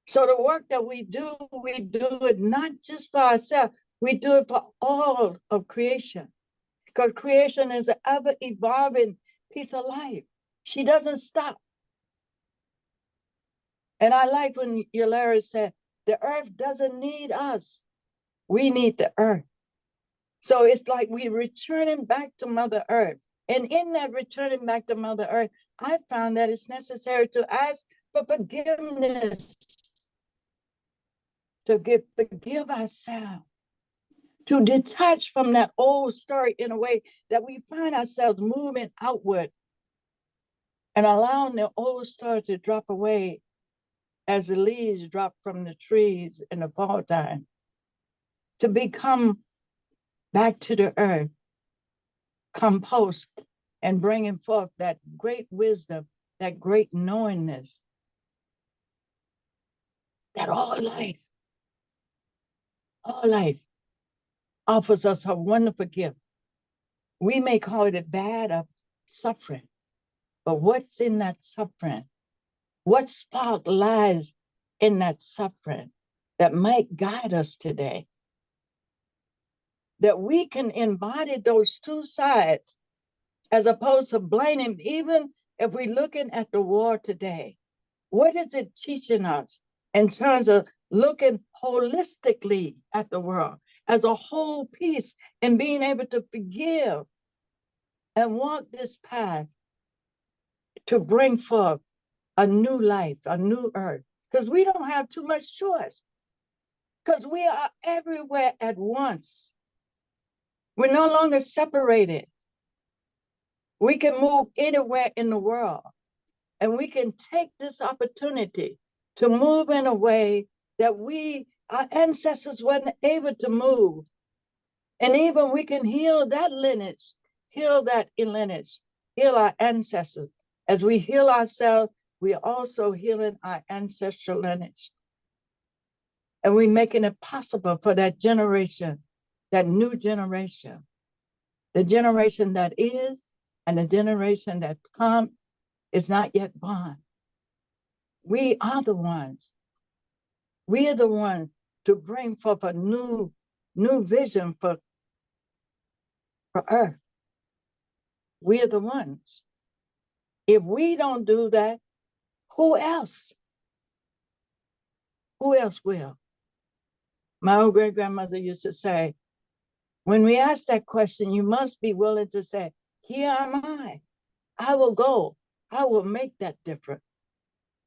So the work that we do it not just for ourselves, we do it for all of creation. Because creation is an ever-evolving piece of life. She doesn't stop. And I like when Yolera said, the earth doesn't need us. We need the earth. So it's like we're returning back to Mother Earth. And in that returning back to Mother Earth, I found that it's necessary to ask for forgiveness, to forgive ourselves, to detach from that old story in a way that we find ourselves moving outward and allowing the old story to drop away as the leaves drop from the trees in the fall time, to become back to the earth, compost, and bringing forth that great wisdom, that great knowingness, that all life offers us a wonderful gift. We may call it a bad of suffering, but what's in that suffering? What spark lies in that suffering that might guide us today? That we can embody those two sides, as opposed to blaming. Even if we're looking at the war today, what is it teaching us in terms of looking holistically at the world as a whole piece, and being able to forgive and walk this path to bring forth a new life, a new earth? Because we don't have too much choice, because we are everywhere at once. We're no longer separated. We can move anywhere in the world, and we can take this opportunity to move in a way that our ancestors weren't able to move. And even we can heal that lineage, heal that lineage, heal our ancestors. As we heal ourselves, we are also healing our ancestral lineage. And we're making it possible for that generation, that new generation, the generation that is, and the generation that come is not yet born. We are the ones. We are the ones to bring forth a new vision for Earth. We are the ones. If we don't do that, who else? Who else will? My old great-grandmother used to say, when we ask that question, you must be willing to say, here am I. I will go. I will make that difference.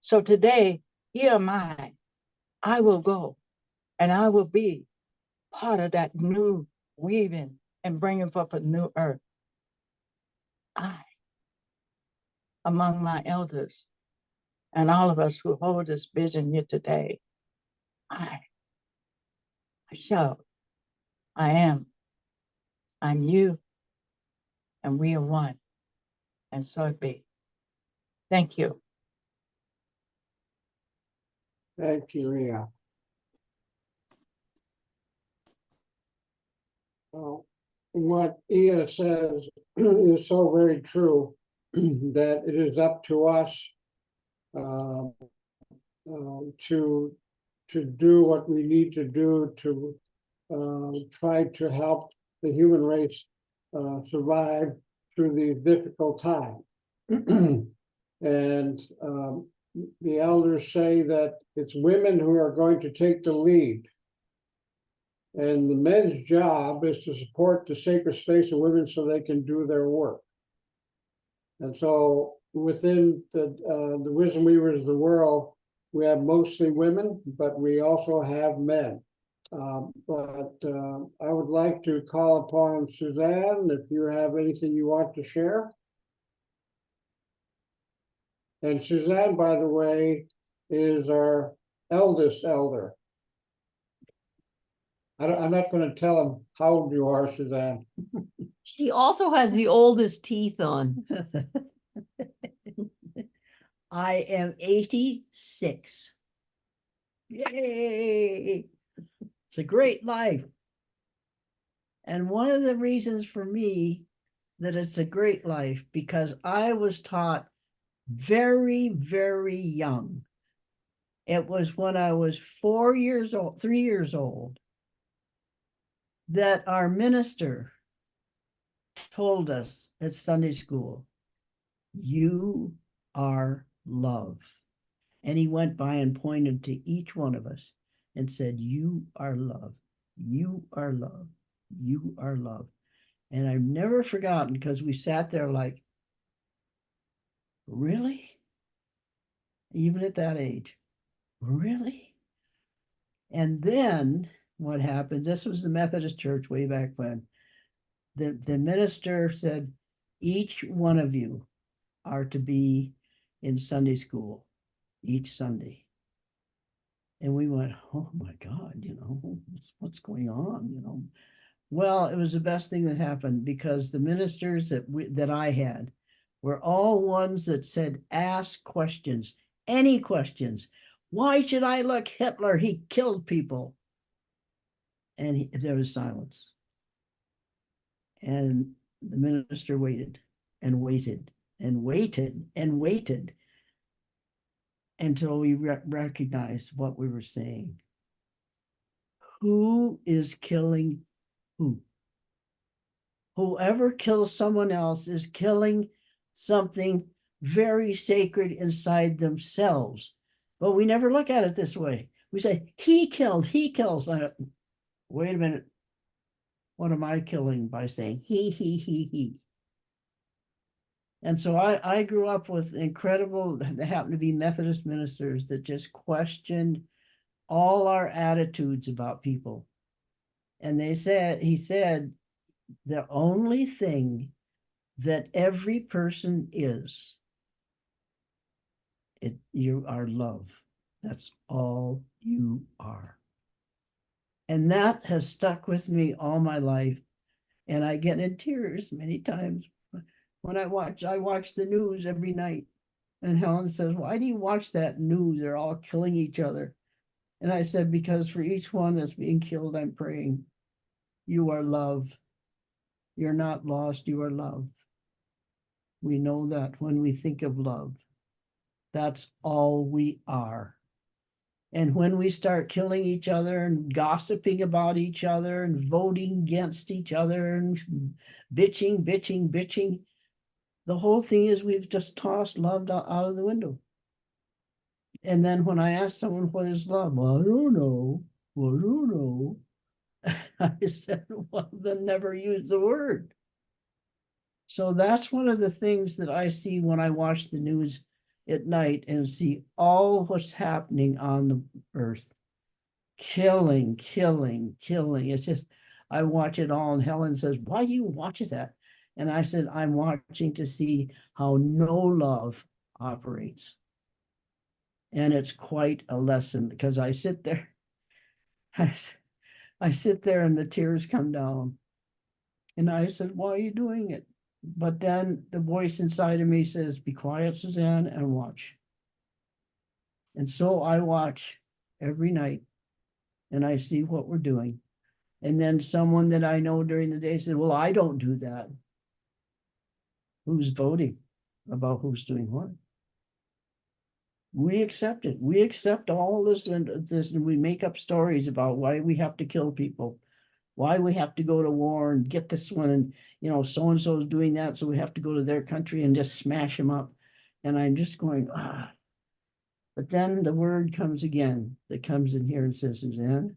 So today, here am I. I will go, and I will be part of that new weaving and bringing forth a new earth. I, among my elders, and all of us who hold this vision here today. I shout, I am, I'm you, and we are one, and so it be. Thank you. Thank you, Leah. Well, what Ia says is so very true, that it is up to us uh, to do what we need to do to try to help the human race survive through these difficult times. And the elders say that it's women who are going to take the lead. And the men's job is to support the sacred space of women so they can do their work. And so within the wisdom weavers of the world, we have mostly women, but we also have men. But I would like to call upon Suzanne, if you have anything you want to share. And Suzanne, by the way, is our eldest elder. I'm not going to tell him how old you are, Suzanne. She also has the oldest teeth on. I am 86. Yay! It's a great life. And one of the reasons for me that it's a great life, because I was taught very, very young. It was when I was 4 years old, 3 years old, that our minister told us at Sunday school, you are love. And he went by and pointed to each one of us and said, you are love, you are love, you are love. And I've never forgotten, because we sat there like, really? Even at that age, really? And then what happened, this was the Methodist Church way back when, the minister said, each one of you are to be in Sunday school each Sunday. And we went, oh my God, you know, what's going on, you know? Well, it was the best thing that happened, because the ministers that I had were all ones that said, ask questions, any questions. Why should I like Hitler? He killed people. And there was silence. And the minister waited and waited and waited and waited until we recognized what we were saying. Who is killing who? Whoever kills someone else is killing something very sacred inside themselves. But we never look at it this way. We say, he kills. Wait a minute. What am I killing by saying he? And so I grew up with incredible, they happen to be Methodist ministers that just questioned all our attitudes about people. And he said, the only thing that every person is, you are love. That's all you are. And that has stuck with me all my life. And I get in tears many times when I watch the news every night. And Helen says, why do you watch that news? They're all killing each other. And I said, because for each one that's being killed, I'm praying, you are love. You're not lost, you are love. We know that when we think of love, that's all we are. And when we start killing each other and gossiping about each other and voting against each other and bitching, the whole thing is we've just tossed love out of the window. And then when I ask someone, what is love? Well, I don't know. I said, well, then never use the word. So that's one of the things that I see when I watch the news at night and see all what's happening on the earth. Killing. It's just, I watch it all, and Helen says, why do you watch that? And I said, I'm watching to see how no love operates. And it's quite a lesson because I sit there, I sit there and the tears come down. And I said, why are you doing it? But then the voice inside of me says, be quiet, Suzanne, and watch. And so I watch every night and I see what we're doing. And then someone that I know during the day said, well, I don't do that. Who's voting about who's doing what? We accept it. We accept all this and we make up stories about why we have to kill people, why we have to go to war and get this one, and so and so is doing that, so we have to go to their country and just smash them up. And I'm just going, ah. But then the word comes again that comes in here and says, Suzanne,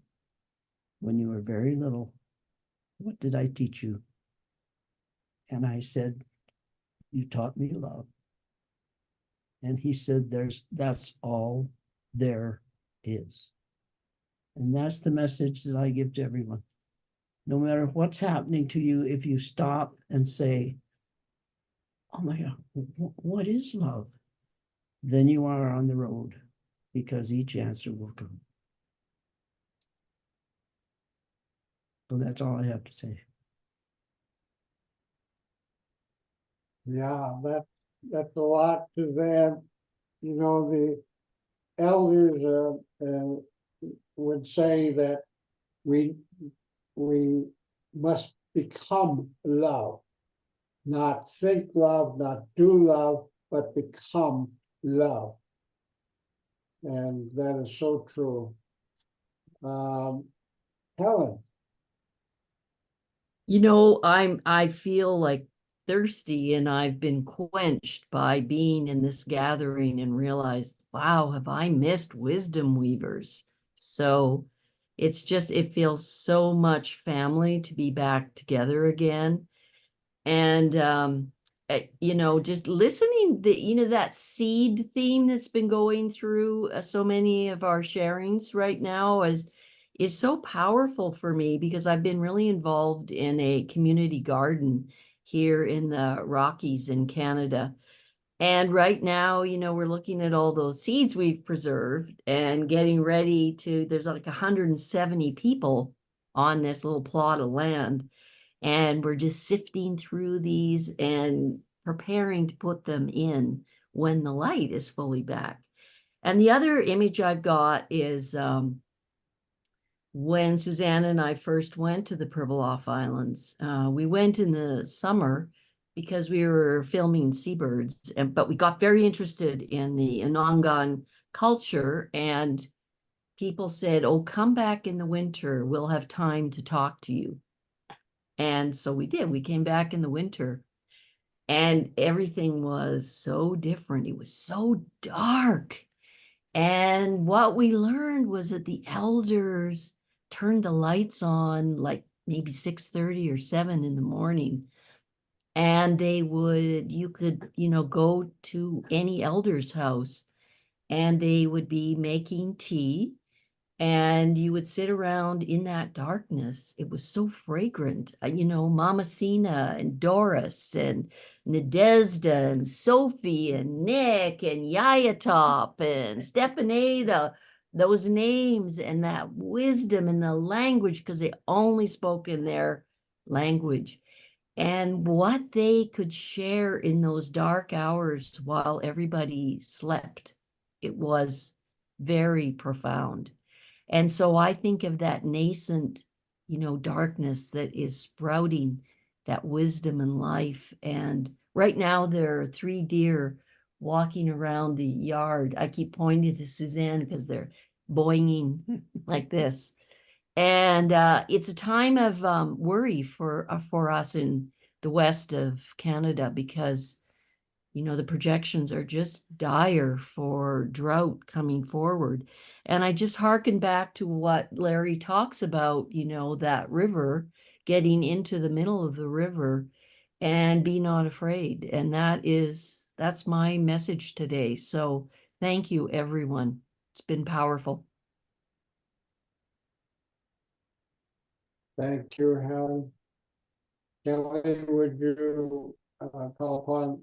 when you were very little, what did I teach you? And I said, you taught me love. And he said, that's all there is. And that's the message that I give to everyone. No matter what's happening to you, if you stop and say, oh my God, what is love? Then you are on the road, because each answer will come. So that's all I have to say. Yeah, that's a lot, Suzanne. The elders would say that we must become love, not think love, not do love, but become love. And that is so true. Helen. I feel like thirsty, and I've been quenched by being in this gathering and realized, wow, have I missed wisdom weavers? So it feels so much family to be back together again. And just listening that seed theme that's been going through so many of our sharings right now is so powerful for me, because I've been really involved in a community garden here in the Rockies in Canada. And right now, we're looking at all those seeds we've preserved and getting ready there's like 170 people on this little plot of land. And we're just sifting through these and preparing to put them in when the light is fully back. And the other image I've got is when Suzanne and I first went to the Pribilof Islands. We went in the summer because we were filming seabirds, but we got very interested in the Anangan culture, and people said, oh, come back in the winter. We'll have time to talk to you. And so we did. We came back in the winter, and everything was so different. It was so dark. And what we learned was that the elders turned the lights on like maybe 6:30 or 7 in the morning. And you could, go to any elder's house, and they would be making tea, and you would sit around in that darkness. It was so fragrant. Mama Sina and Doris and Nadezda and Sophie and Nick and Yayatop and Stepanida, those names and that wisdom and the language, because they only spoke in their language. And what they could share in those dark hours while everybody slept, it was very profound. And so I think of that nascent, darkness that is sprouting that wisdom and life. And right now there are 3 deer walking around the yard. I keep pointing to Suzanne because they're boinging like this. And it's a time of worry for us in the west of Canada, because the projections are just dire for drought coming forward. And I just hearken back to what Larry talks about, that river, getting into the middle of the river and be not afraid. And that's my message today. So thank you, everyone. It's been powerful. Thank you, Helen. Kelly, would you call upon,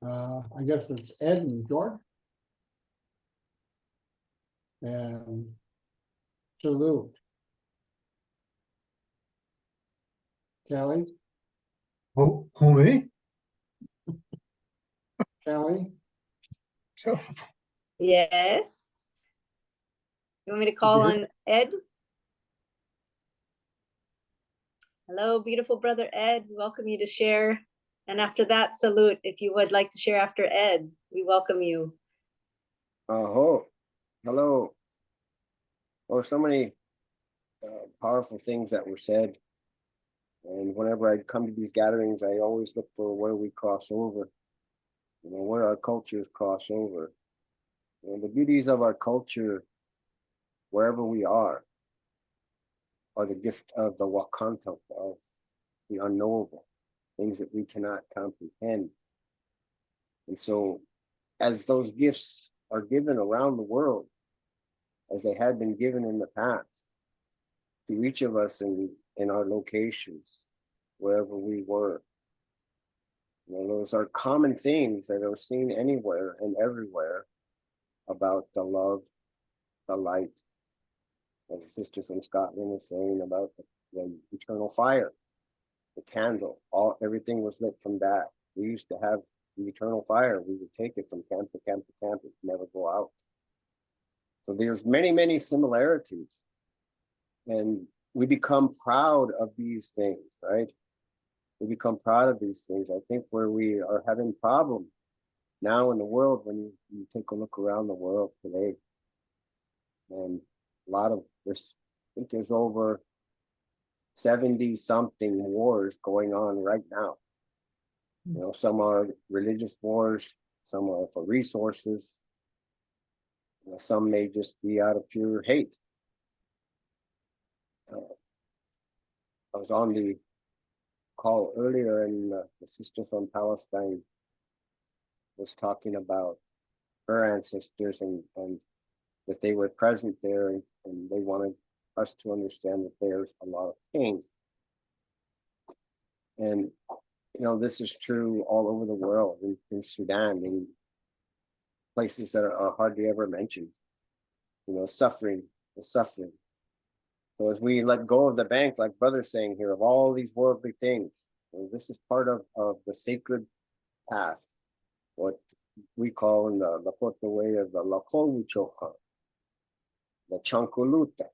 I guess it's Ed and George? and salute. Kelly, Who me? Kelly, So, Yes. You want me to call on Ed? Hello, beautiful brother Ed. We welcome you to share. And after that, salute. If you would like to share after Ed, we welcome you. Oh, hello. Oh, so many powerful things that were said. And whenever I come to these gatherings, I always look for where we cross over, where our cultures cross over. And the beauties of our culture, wherever we are the gift of the Wakanta, of the unknowable, things that we cannot comprehend. And so, as those gifts are given around the world, as they had been given in the past, to each of us in our locations, wherever we were, those are common things that are seen anywhere and everywhere about the love, the light, as the sister from Scotland was saying about the eternal fire, the candle, everything was lit from that. We used to have the eternal fire. We would take it from camp to camp to camp. It would never go out. So there's many, many similarities. And we become proud of these things, right? We become proud of these things. I think where we are having problems now in the world, when you take a look around the world today, and a lot of this, I think there's over 70 something wars going on right now. Some are religious wars, some are for resources, some may just be out of pure hate. I was on the call earlier, and the sister from Palestine was talking about her ancestors and that they were present there, and they wanted us to understand that there's a lot of pain. And this is true all over the world, in Sudan, in places that are hardly ever mentioned. Suffering, the suffering. So as we let go of the bank, like brother's saying here, of all these worldly things, this is part of the sacred path, what we call in the Lakota way of the Lakota, the Chankuluta.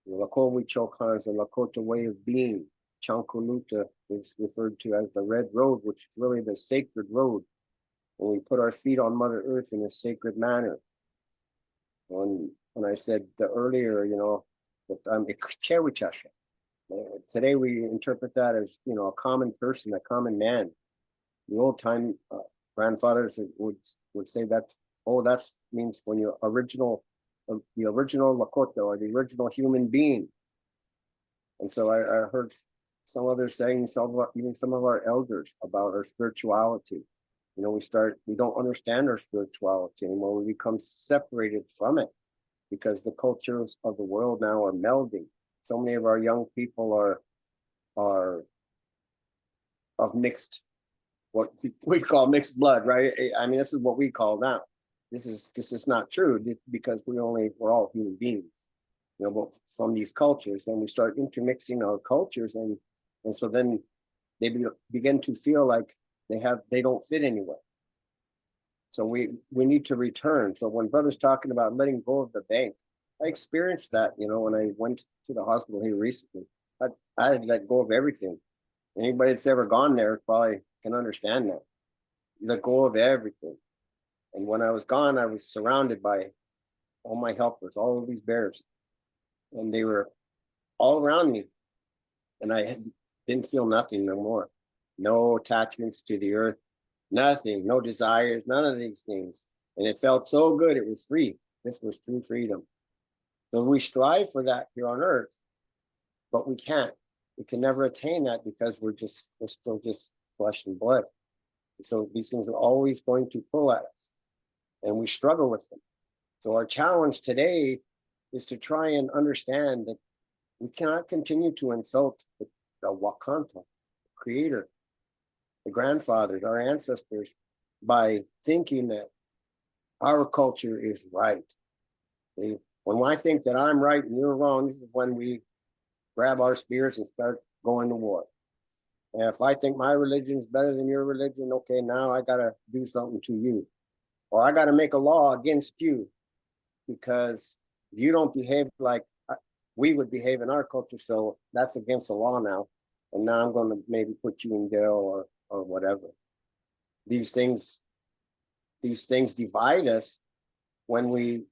The Lakota is the Lakota way of being. Chankuluta is referred to as the Red Road, which is really the sacred road. When we put our feet on Mother Earth in a sacred manner. When I said earlier, that I'm Ikchewichasha. Today we interpret that as, a common person, a common man. The old time grandfathers would say that, that means when you're the original Lakota, or the original human being. And so I heard some others saying, even some of our elders, about our spirituality. We don't understand our spirituality anymore. We become separated from it because the cultures of the world now are melding. So many of our young people are of mixed, what we call mixed blood, right? I mean, this is what we call now. This is not true, because we're all human beings, but from these cultures, then we start intermixing our cultures, and so then they begin to feel like they don't fit anywhere. So we need to return. So when brother's talking about letting go of the bank, I experienced that, when I went to the hospital here recently. I had let go of everything. Anybody that's ever gone there probably can understand that. You let go of everything. And when I was gone, I was surrounded by all my helpers, all of these bears. And they were all around me. And I didn't feel nothing no more. No attachments to the earth, nothing, no desires, none of these things. And it felt so good. It was free. This was true freedom. So we strive for that here on earth, but we can't. We can never attain that because we're still just flesh and blood. So these things are always going to pull at us, and we struggle with them. So our challenge today is to try and understand that we cannot continue to insult the Wakanta, the creator, the grandfathers, our ancestors, by thinking that our culture is right. When I think that I'm right and you're wrong, this is when we grab our spears and start going to war. And if I think my religion is better than your religion, okay, now I got to do something to you. Or I got to make a law against you because you don't behave like we would behave in our culture. So that's against the law now. And now I'm going to maybe put you in jail or whatever. These things divide us when we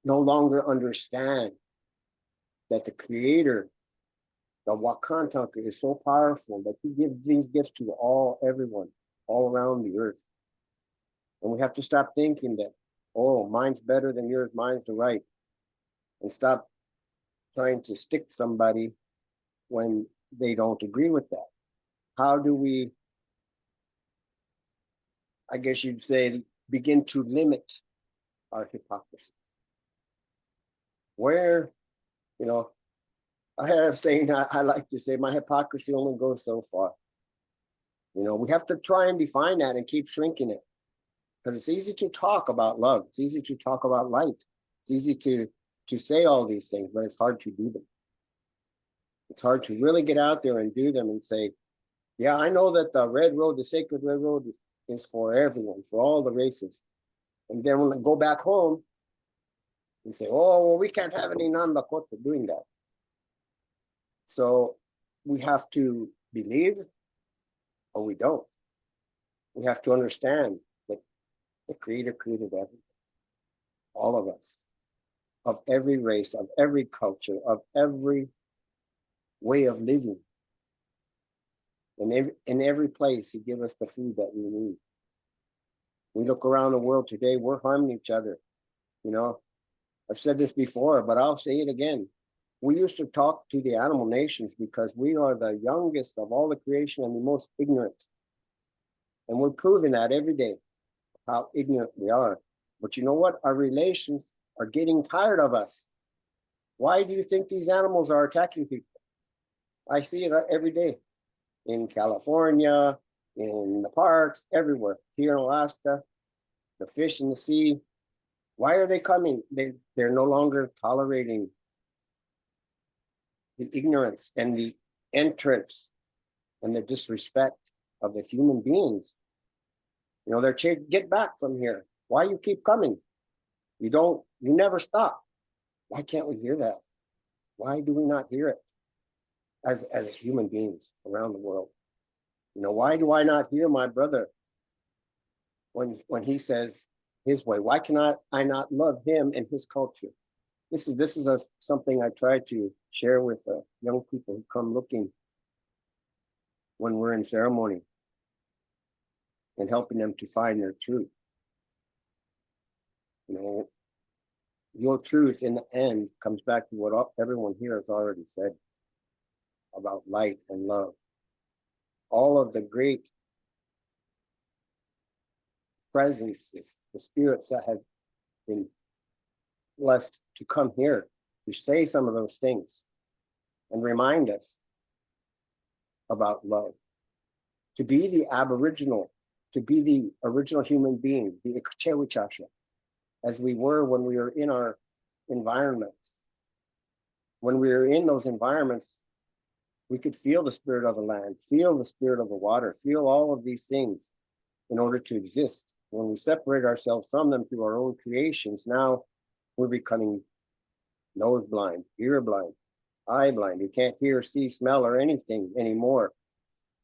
no longer understand that the Creator, the Wakantanka, is so powerful that He gives these gifts to everyone, all around the earth. And we have to stop thinking that, oh, mine's better than yours, mine's the right. And stop trying to stick somebody when they don't agree with that. How do we, I guess you'd say, begin to limit our hypocrisy? Where, I have saying, I like to say, my hypocrisy only goes so far. We have to try and define that and keep shrinking it. Because it's easy to talk about love. It's easy to talk about light. It's easy to say all these things, but it's hard to do them. It's hard to really get out there and do them and say, yeah, I know that the red road, the sacred red road, is for everyone, for all the races. And then when I go back home and say, oh, well, we can't have any non-Lakota doing that. So we have to believe or we don't. We have to understand that the Creator created everything, all of us, of every race, of every culture, of every way of living. In every place, He gives us the food that we need. We look around the world today, we're harming each other. I've said this before, but I'll say it again. We used to talk to the animal nations because we are the youngest of all the creation and the most ignorant. And we're proving that every day, how ignorant we are. But you know what? Our relations are getting tired of us. Why do you think these animals are attacking people? I see it every day in California, in the parks, everywhere. Here in Alaska, the fish in the sea. Why are they coming? They're no longer tolerating the ignorance and the entrance and the disrespect of the human beings. They're get back from here. Why you keep coming? You never stop. Why can't we hear that? Why do we not hear it as human beings around the world? Why do I not hear my brother when he says his way? Why cannot I not love him and his culture? This is something I try to share with young people who come looking when we're in ceremony and helping them to find their truth. Your truth in the end comes back to what everyone here has already said about light and love. All of the great presences, the spirits that have been blessed to come here to say some of those things and remind us about love, to be the Aboriginal, to be the original human being, the Ikchewichasha, as we were when we were in our environments. When we were in those environments, we could feel the spirit of the land, feel the spirit of the water, feel all of these things in order to exist. When we separate ourselves from them through our own creations, now we're becoming nose blind, ear blind, eye blind. You can't hear, see, smell, or anything anymore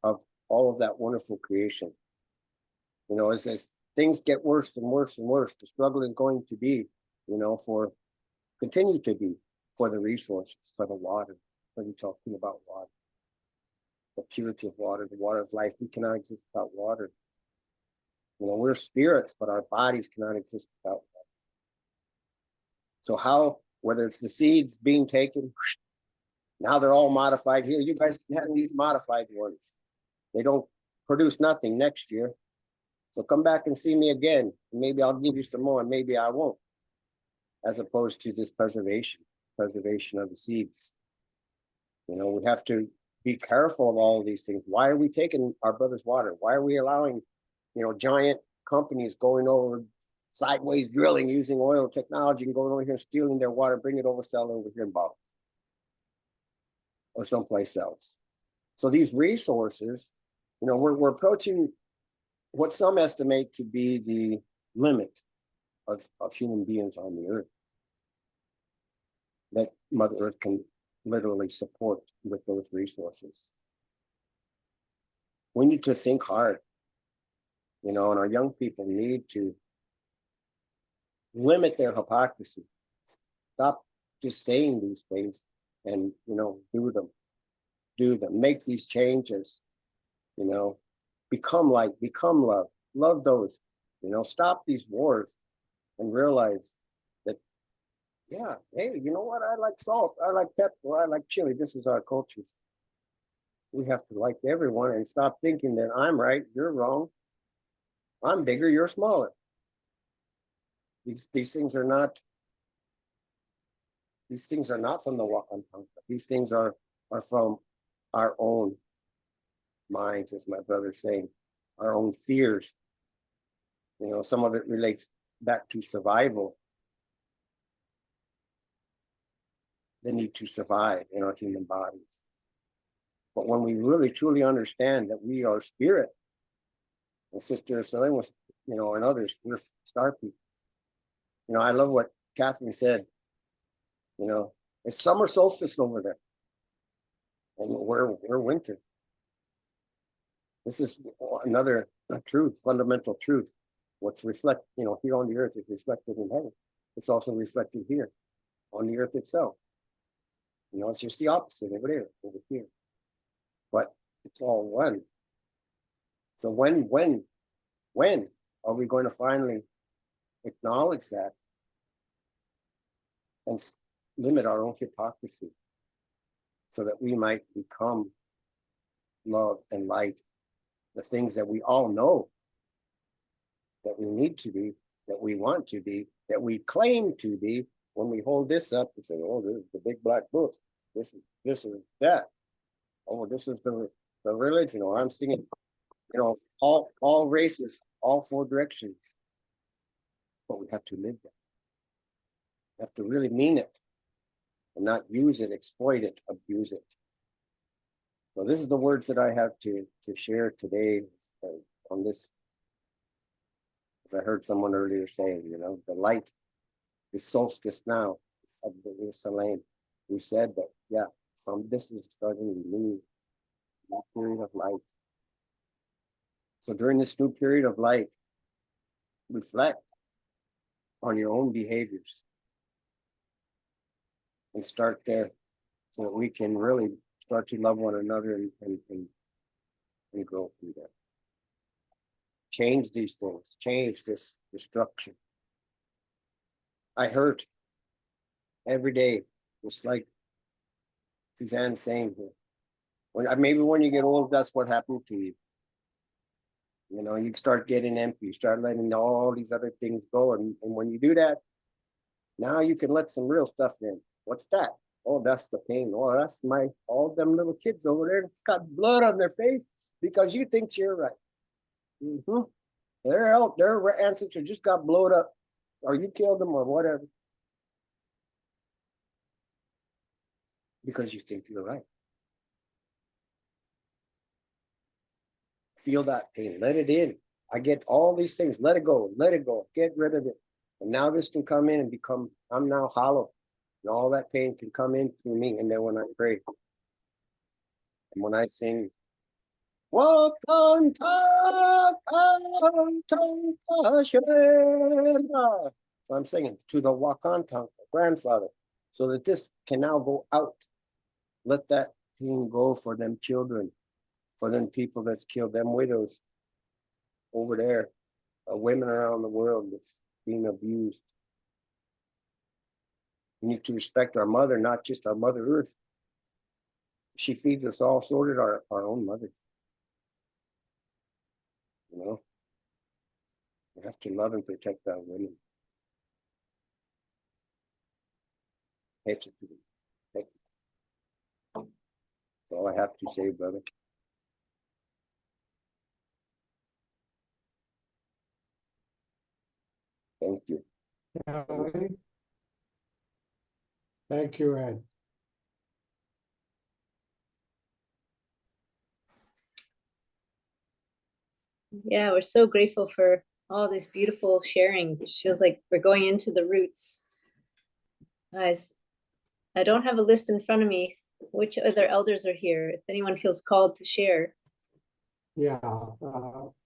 of all of that wonderful creation. As things get worse and worse and worse, the struggle is going to be, continue to be for the resources, for the water. When you're talking about water, the purity of water, the water of life, we cannot exist without water. We're spirits, but our bodies cannot exist without water. So how, whether it's the seeds being taken, now they're all modified here. You guys can have these modified ones. They don't produce nothing next year. So come back and see me again. Maybe I'll give you some more, and maybe I won't. As opposed to this preservation of the seeds. We have to be careful of all of these things. Why are we taking our brother's water? Why are we allowing, giant companies going over sideways drilling using oil technology and going over here and stealing their water, bring it over, sell it over here in bottles or someplace else. So these resources, you know, we're approaching what some estimate to be the limit of human beings on the earth that Mother Earth can literally support with those resources. We need to think hard, you know, and our young people need to limit their hypocrisy. Stop just saying these things and, you know, do them, make these changes, you know, become light, become love, love those, you know, stop these wars and realize that, yeah, hey, you know what? I like salt, I like pepper, I like chili. This is our culture. We have to like everyone and stop thinking that I'm right, you're wrong. I'm bigger, you're smaller. These things are not from the Wakantanka. These things are from our own minds, as my brother's saying, our own fears. You know, some of it relates back to survival. The need to survive in our human bodies. But when we really truly understand that we are spirit, and Sister Selene was, you know, and others, we're star people. You know, I love what Catherine said. You know, it's summer solstice over there, and we're winter. This is another truth, fundamental truth. What's reflect, you know, here on the earth is reflected in heaven. It's also reflected here on the earth itself. You know, it's just the opposite over there, over here. But it's all one. So when are we going to finally acknowledge that and limit our own hypocrisy so that we might become love and light, the things that we all know that we need to be, that we want to be, that we claim to be? When we hold this up and say, oh, this is the big black book, this is that, oh, this is the religion, or I'm singing, you know, all races, all four directions. But we have to live that. We have to really mean it and not use it, exploit it, abuse it. So this is the words that I have to share today on this. As I heard someone earlier saying, you know, the light, the solstice now, it was Selene who said that, yeah, from this is starting a new period of light. So during this new period of light, reflect on your own behaviors and start there so that we can really start to love one another and grow from there. Change these things, change this destruction. I hurt every day, just like Suzanne's saying here. Maybe when you get old, that's what happened to you. You know, you start getting empty, you start letting all these other things go. And when you do that, now you can let some real stuff in. What's that? Oh, that's the pain. Oh, that's all them little kids over there that's got blood on their face because you think you're right. Mm-hmm. Their ancestor just got blown up, or you killed them, or whatever, because you think you're right. Feel that pain, let it in. I get all these things, let it go, get rid of it. And now this can come in and become, I'm now hollow. And all that pain can come in through me. And then when I pray, and when I sing, so I'm singing to the Wakantanka grandfather, so that this can now go out. Let that pain go for them children, for them people that's killed, them widows over there, women around the world that's being abused. We need to respect our mother, not just our Mother Earth. She feeds us all, so did our own mother. You know, we have to love and protect our women. That's all I have to say, brother. Thank you. Kelly? Thank you, Ed. Yeah, we're so grateful for all these beautiful sharings. It feels like we're going into the roots. Guys, I don't have a list in front of me. Which other elders are here? If anyone feels called to share. Yeah,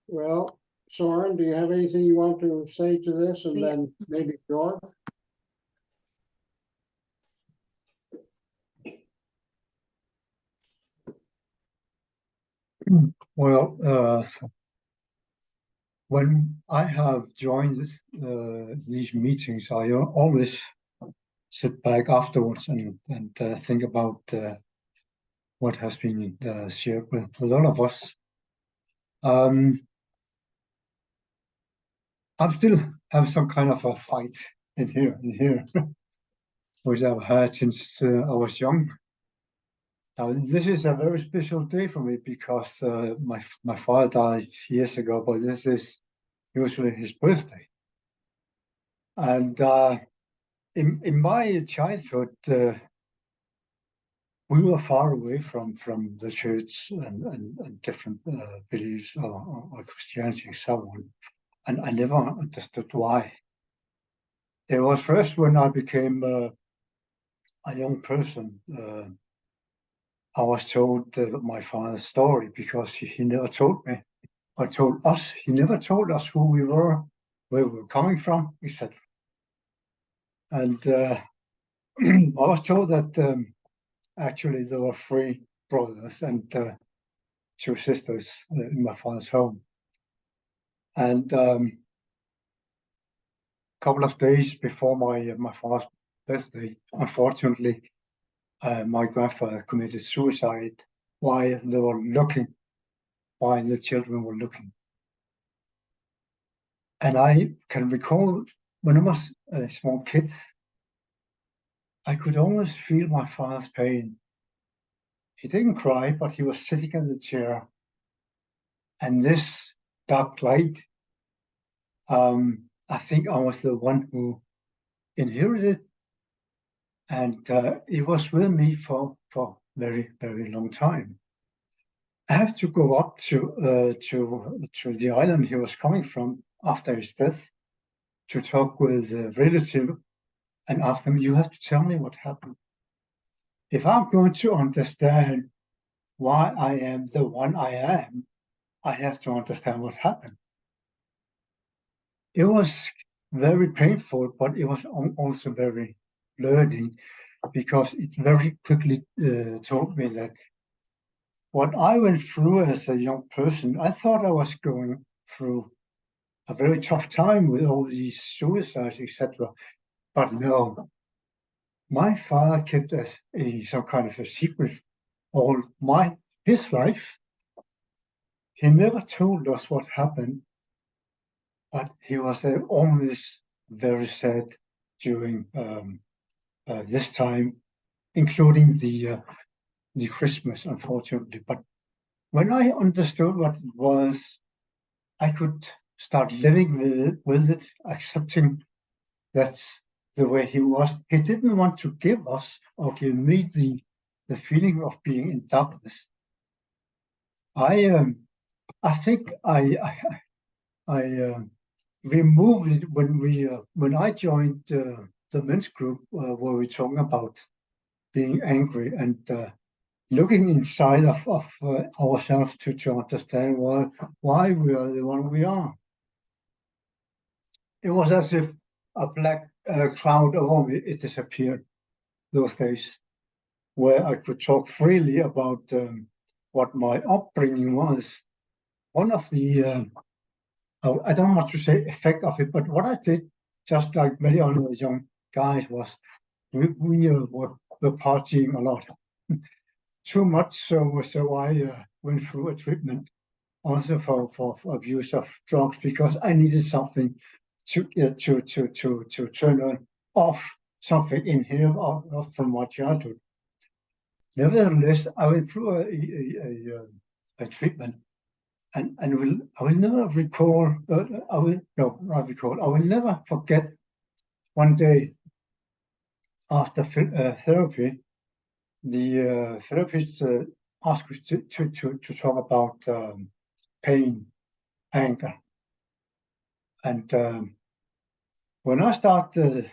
well, Soren, do you have anything you want to say to this? And Yeah. then maybe George? Well, when I have joined these meetings, I always sit back afterwards and think about what has been shared with all of us. I still have some kind of a fight in here, which I've had since I was young. Now, this is a very special day for me because my father died years ago, but this is usually his birthday. And in my childhood, we were far away from the church and different beliefs or Christianity and so on. And I never understood why. It was first when I became a young person, I was told my father's story because he never told me or told us. He never told us who we were, where we were coming from, etc. And I was told that actually there were 3 brothers and 2 sisters in my father's home. And a couple of days before my father's birthday, unfortunately, my grandfather committed suicide while they were looking, while the children were looking. And I can recall when I was a small kid, I could almost feel my father's pain. He didn't cry, but he was sitting in the chair. And this dark light, I think I was the one who inherited, and it was with me for very, very long time. I had to go up to the island he was coming from after his death to talk with a relative and ask them, you have to tell me what happened. If I'm going to understand why I am the one I am, I have to understand what happened. It was very painful, but it was also very learning because it very quickly taught me that what I went through as a young person, I thought I was going through a very tough time with all these suicides, etc. But no, my father kept as some kind of a secret all his life. He never told us what happened, but he was always very sad during this time, including the Christmas, unfortunately. But when I understood what it was, I could start living with it, accepting that's the way he was. He didn't want to give us or give me the feeling of being in darkness. I think I removed it when I joined the men's group where we're talking about being angry and looking inside of ourselves to understand why we are the one we are. It was as if a black cloud over me, it disappeared those days, where I could talk freely about what my upbringing was. One of the, I don't want to say effect of it, but what I did, just like many other young guys, was we were partying a lot. Too much so I went through a treatment also for abuse of drugs because I needed something to turn off something in here from my childhood. Nevertheless, I went through a treatment, and I will never recall. I will not recall. I will never forget one day after therapy, the therapist asked us to talk about pain, anger, and when I started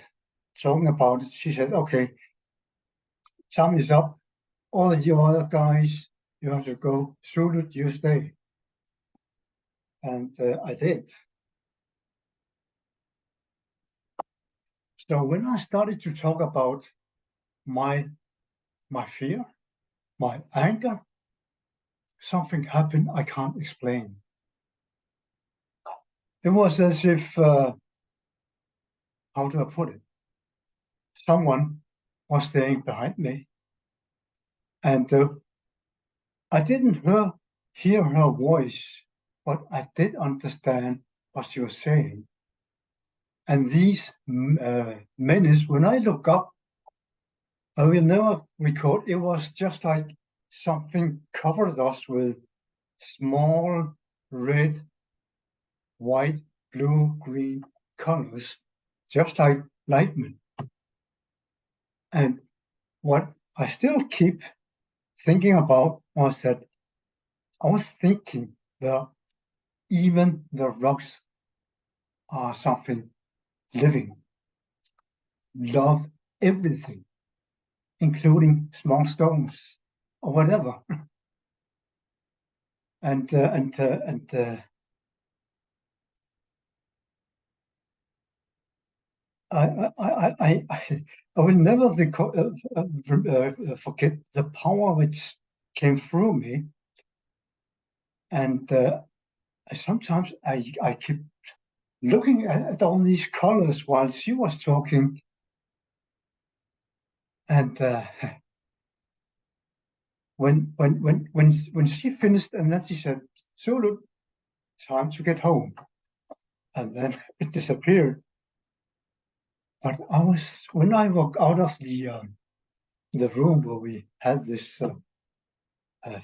talking about it, she said, "Okay, time is up. All of you other guys, you have to go. Sulut, you stay." And I did. So when I started to talk about my fear, my anger, something happened I can't explain. It was as if, how do I put it? Someone was staying behind me, and I didn't hear her voice, but I did understand what she was saying. And these minutes, when I look up, I will never record. It was just like something covered us with small red, white, blue, green colors, just like lightning. And what I still keep thinking about was that I was thinking that even the rocks are something living, love everything, including small stones or whatever. and I will never forget the power which came through me. And sometimes I keep looking at all these colors while she was talking. And when she finished, and then she said, "Sulu, time to get home." And then it disappeared. But when I walked out of the room where we had this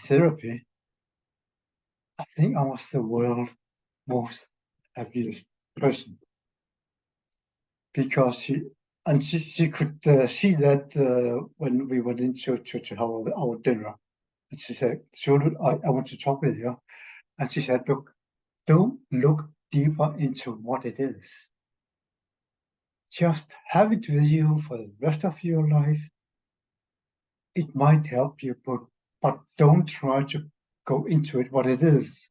therapy, I think I was the world's most happiest person, because she could see that when we went into to have our dinner, and she said, "Sulu, I want to talk with you." And she said, "Look, don't look deeper into what it is. Just have it with you for the rest of your life. It might help you, but don't try to go into it what it is."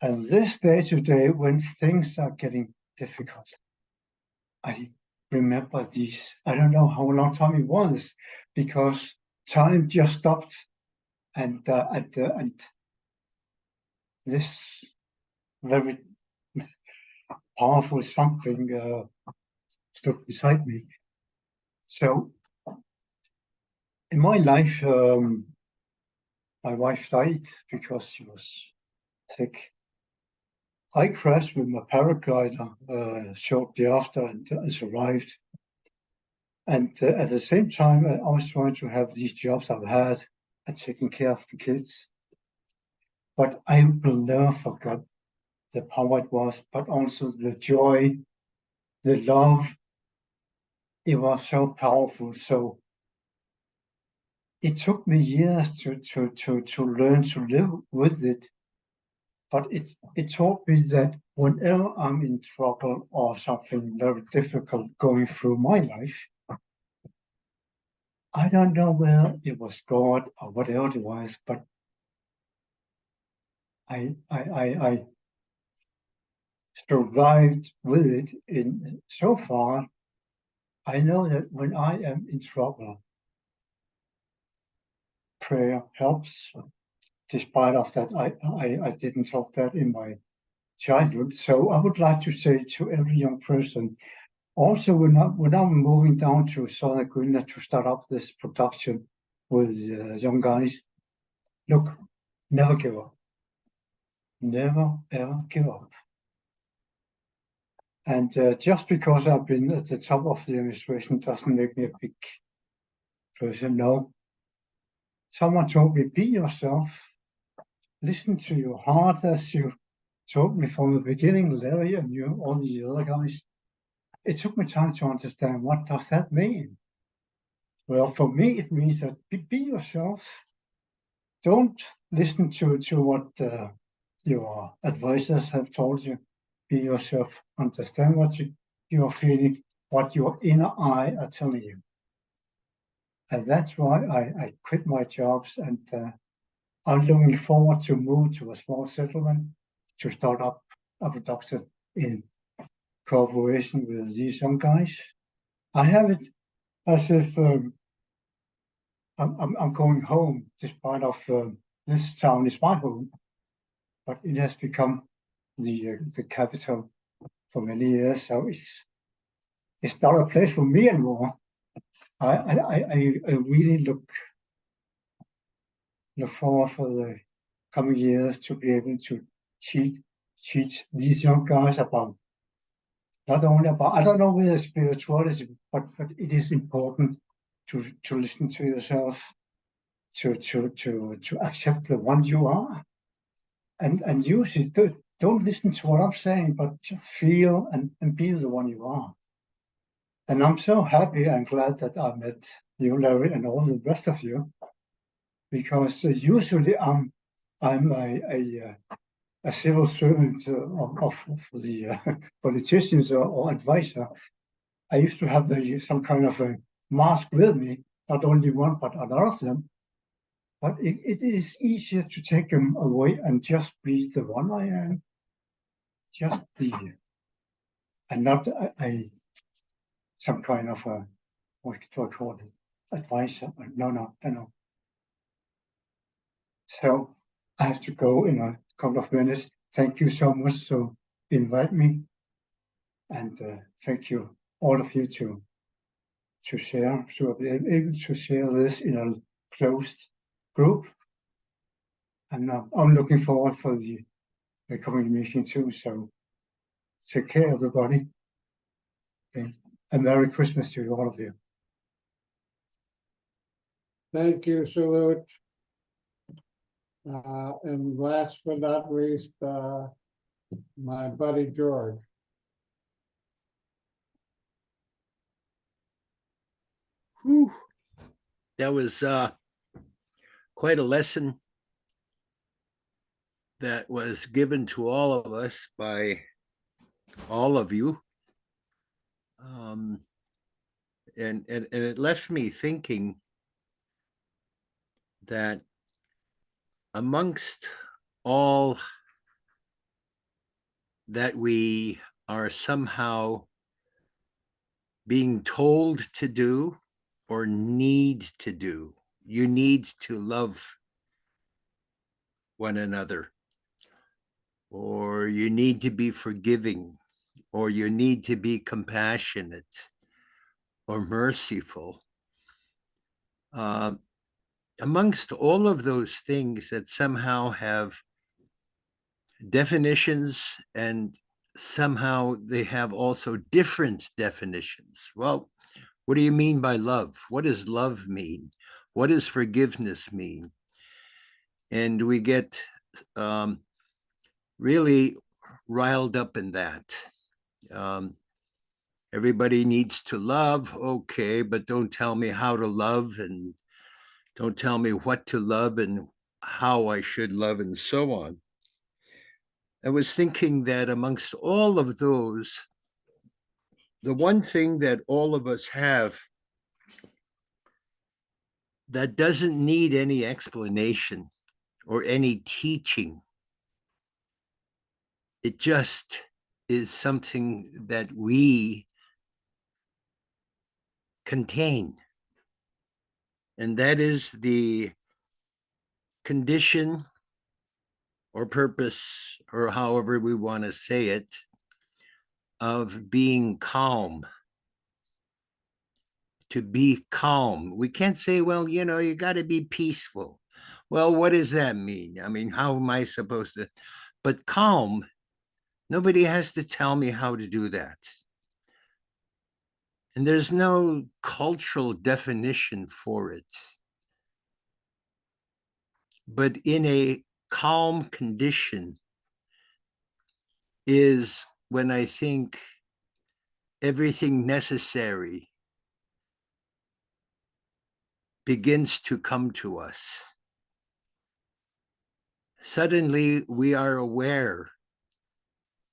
And this day today, when things are getting difficult, I remember these. I don't know how long time it was, because time just stopped, and this very powerful something stood beside me. So in my life, my wife died because she was sick. I crashed with my paraglider shortly after and survived. And at the same time, I was trying to have these jobs I've had and taking care of the kids. But I will never forget the power it was, but also the joy, the love. It was so powerful. So it took me years to learn to live with it. But it taught me that whenever I'm in trouble or something very difficult going through my life, I don't know whether it was God or whatever it was, but I survived with it in so far. I know that when I am in trouble, prayer helps. Despite of that, I didn't have that in my childhood. So I would like to say to every young person, also when I'm moving down to Southern Greenland to start up this production with young guys, look, never give up. Never, ever give up. And just because I've been at the top of the administration doesn't make me a big person. No. Someone told me, be yourself, listen to your heart, as you told me from the beginning, Larry, and you, all the other guys. It took me time to understand, what does that mean? Well, for me, it means that be yourself. Don't listen to what your advisors have told you. Be yourself. Understand what you're feeling, what your inner eye are telling you. And that's why I quit my jobs, and I'm looking forward to move to a small settlement to start up a production in cooperation with these young guys. I have it as if I'm going home, despite of this town is my home, but it has become the capital for many years. So it's not a place for me anymore. I really look forward for the coming years to be able to teach these young guys about, not only about, I don't know whether spirituality, but it is important to listen to yourself, to accept the one you are, and use it. Don't listen to what I'm saying, but feel and be the one you are. And I'm so happy and glad that I met you, Larry, and all the rest of you, because usually I'm a civil servant of the politicians or advisor. I used to have some kind of a mask with me, not only one, but a lot of them. But it is easier to take them away and just be the one I am, just be, and not some kind of a, what do I call it, advisor. No. So I have to go in a couple of minutes. Thank you so much to invite me, and thank you all of you to share, to be able to share this in a closed group. And I'm looking forward for the coming meeting too. So take care, everybody. Okay. And Merry Christmas to all of you. Thank you, Salute. And last but not least, my buddy George. Whew. That was quite a lesson that was given to all of us by all of you. And it left me thinking that amongst all that we are somehow being told to do or need to do, you need to love one another, or you need to be forgiving, or you need to be compassionate or merciful. Amongst all of those things that somehow have definitions, and somehow they have also different definitions. Well, what do you mean by love? What does love mean? What does forgiveness mean? And we get really riled up in that. Everybody needs to love, okay, but don't tell me how to love, and don't tell me what to love and how I should love, and so on. I was thinking that amongst all of those, the one thing that all of us have that doesn't need any explanation or any teaching, it just is something that we contain. And that is the condition or purpose, or however we want to say it, of being calm. To be calm. We can't say, well, you got to be peaceful. Well, what does that mean? I mean, how am I supposed to? But calm, nobody has to tell me how to do that. And there's no cultural definition for it. But in a calm condition is when I think everything necessary begins to come to us. Suddenly, we are aware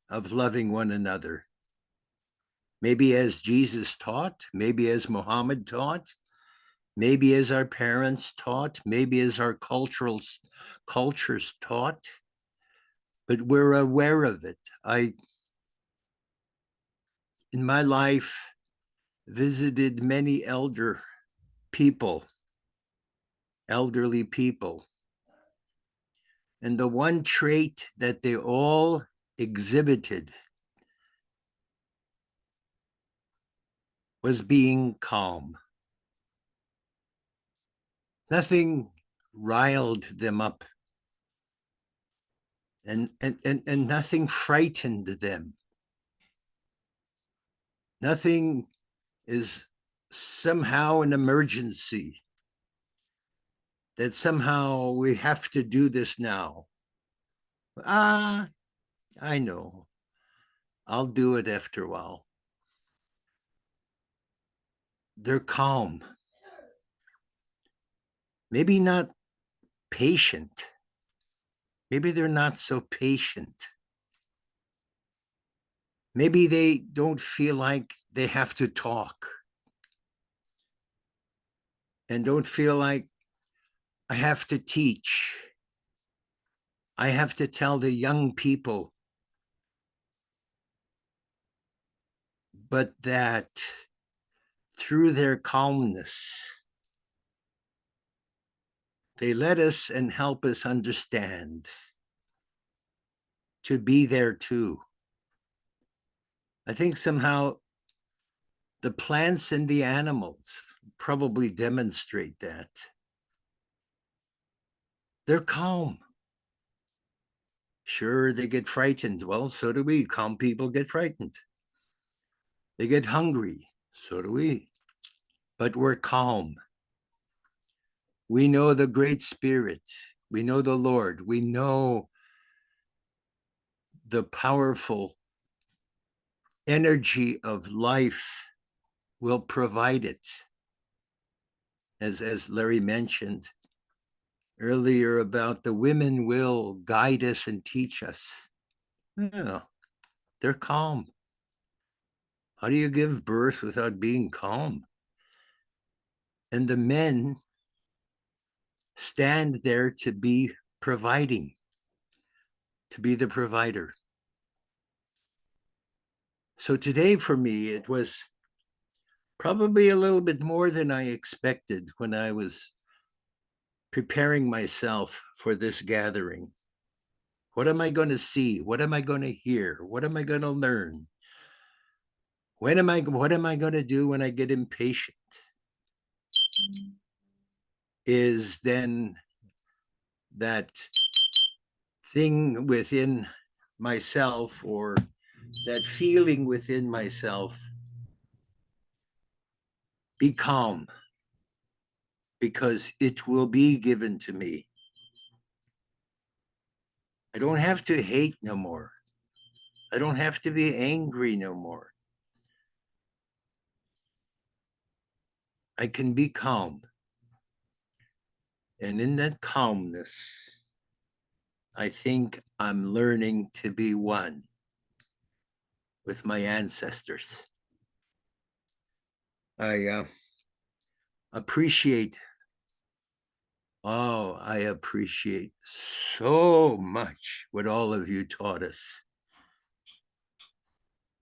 of loving one another. Maybe as Jesus taught, maybe as Muhammad taught, maybe as our parents taught, maybe as our cultures taught, but we're aware of it. I, in my life, visited many elderly people, and the one trait that they all exhibited was being calm. Nothing riled them up, and nothing frightened them. Nothing is somehow an emergency, that somehow we have to do this now. I know. I'll do it after a while. They're calm. Maybe not patient. Maybe they're not so patient. Maybe they don't feel like they have to talk and don't feel like I have to teach. I have to tell the young people, but that through their calmness, they let us and help us understand to be there too. I think somehow the plants and the animals probably demonstrate that. They're calm. Sure, they get frightened. Well, so do we. Calm people get frightened. They get hungry. So do we. But we're calm. We know the Great Spirit. We know the Lord. We know the powerful energy of life will provide it. As Larry mentioned earlier about the women will guide us and teach us. Yeah, they're calm. How do you give birth without being calm? And the men stand there to be providing, to be the provider. So today for me, it was probably a little bit more than I expected when I was preparing myself for this gathering. What am I going to see? What am I going to hear? What am I going to learn? What am I going to do when I get impatient? Is then that thing within myself, or that feeling within myself, be calm, because it will be given to me. I don't have to hate no more. I don't have to be angry no more. I can be calm. And in that calmness, I think I'm learning to be one with my ancestors. I appreciate so much what all of you taught us.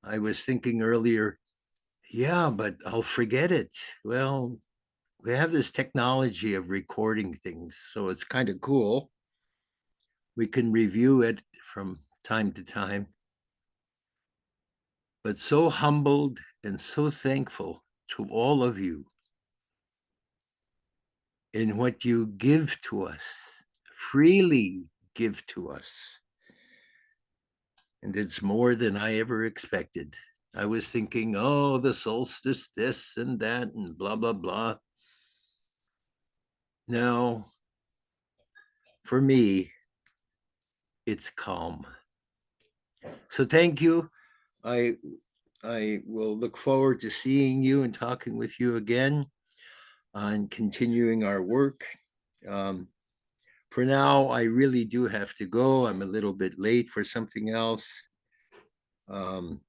I was thinking earlier, yeah, but I'll forget it. Well, we have this technology of recording things, so it's kind of cool. We can review it from time to time. But so humbled and so thankful to all of you in what you give to us, freely give to us. And it's more than I ever expected. I was thinking, oh, the solstice, this and that, and blah, blah, blah. Now, for me, it's calm. So thank you. I will look forward to seeing you and talking with you again on continuing our work. For now, I really do have to go. I'm a little bit late for something else. And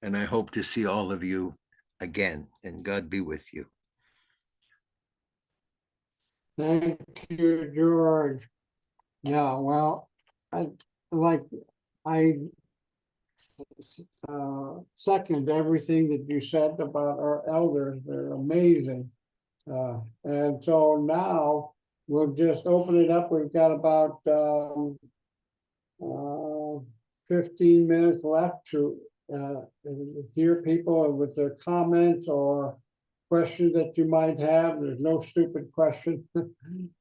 I hope to see all of you again, and God be with you. Thank you, George. Yeah, well, I like, I second everything that you said about our elders. They're amazing. And so now we'll just open it up. We've got about 15 minutes left to hear people with their comments or questions that you might have. There's no stupid question.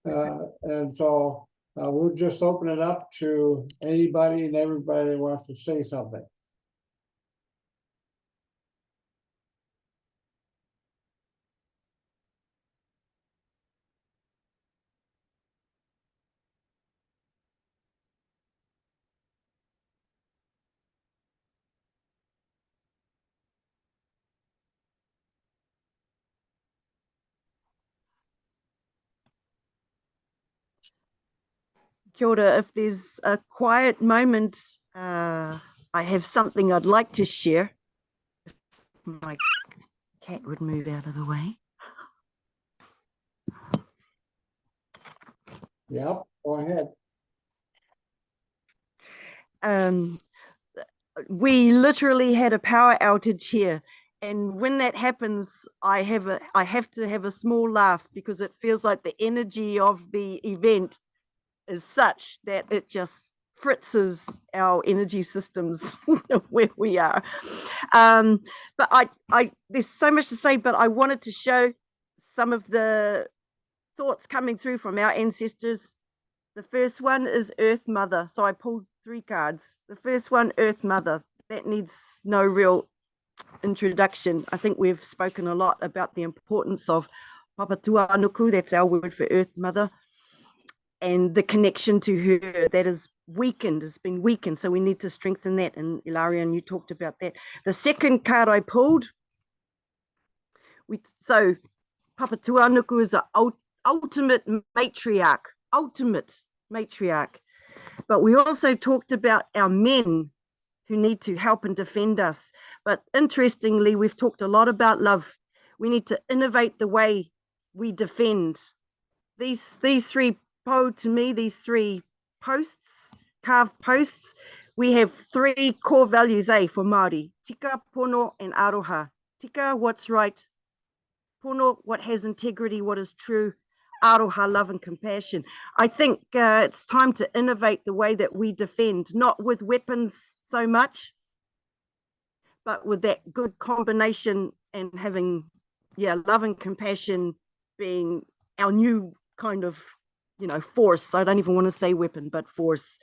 And so we'll just open it up to anybody and everybody that wants to say something. Kia ora, if there's a quiet moment, I have something I'd like to share. If my cat would move out of the way. Yep, go ahead. We literally had a power outage here. And when that happens, I have to have a small laugh because it feels like the energy of the event is such that it just fritzes our energy systems where we are. But I there's so much to say, but I wanted to show some of the thoughts coming through from our ancestors. The first one is Earth Mother. So I pulled 3 cards. The first one, Earth Mother. That needs no real introduction. I think we've spoken a lot about the importance of Papa Tuanuku. That's our word for Earth Mother. And the connection to her that is weakened, has been weakened. So we need to strengthen that. And Ilarian, you talked about that. The second card I pulled, so Papa Tuanuku is an ultimate matriarch. But we also talked about our men who need to help and defend us. But interestingly, we've talked a lot about love. We need to innovate the way we defend. These 3 to me, these 3 posts, carved posts, we have 3 core values, for Māori: tika, pono, and aroha. Tika, what's right; pono, what has integrity, what is true; aroha, love and compassion. I think it's time to innovate the way that we defend, not with weapons so much, but with that good combination and having, love and compassion being our new kind of, force. I don't even want to say weapon, but force.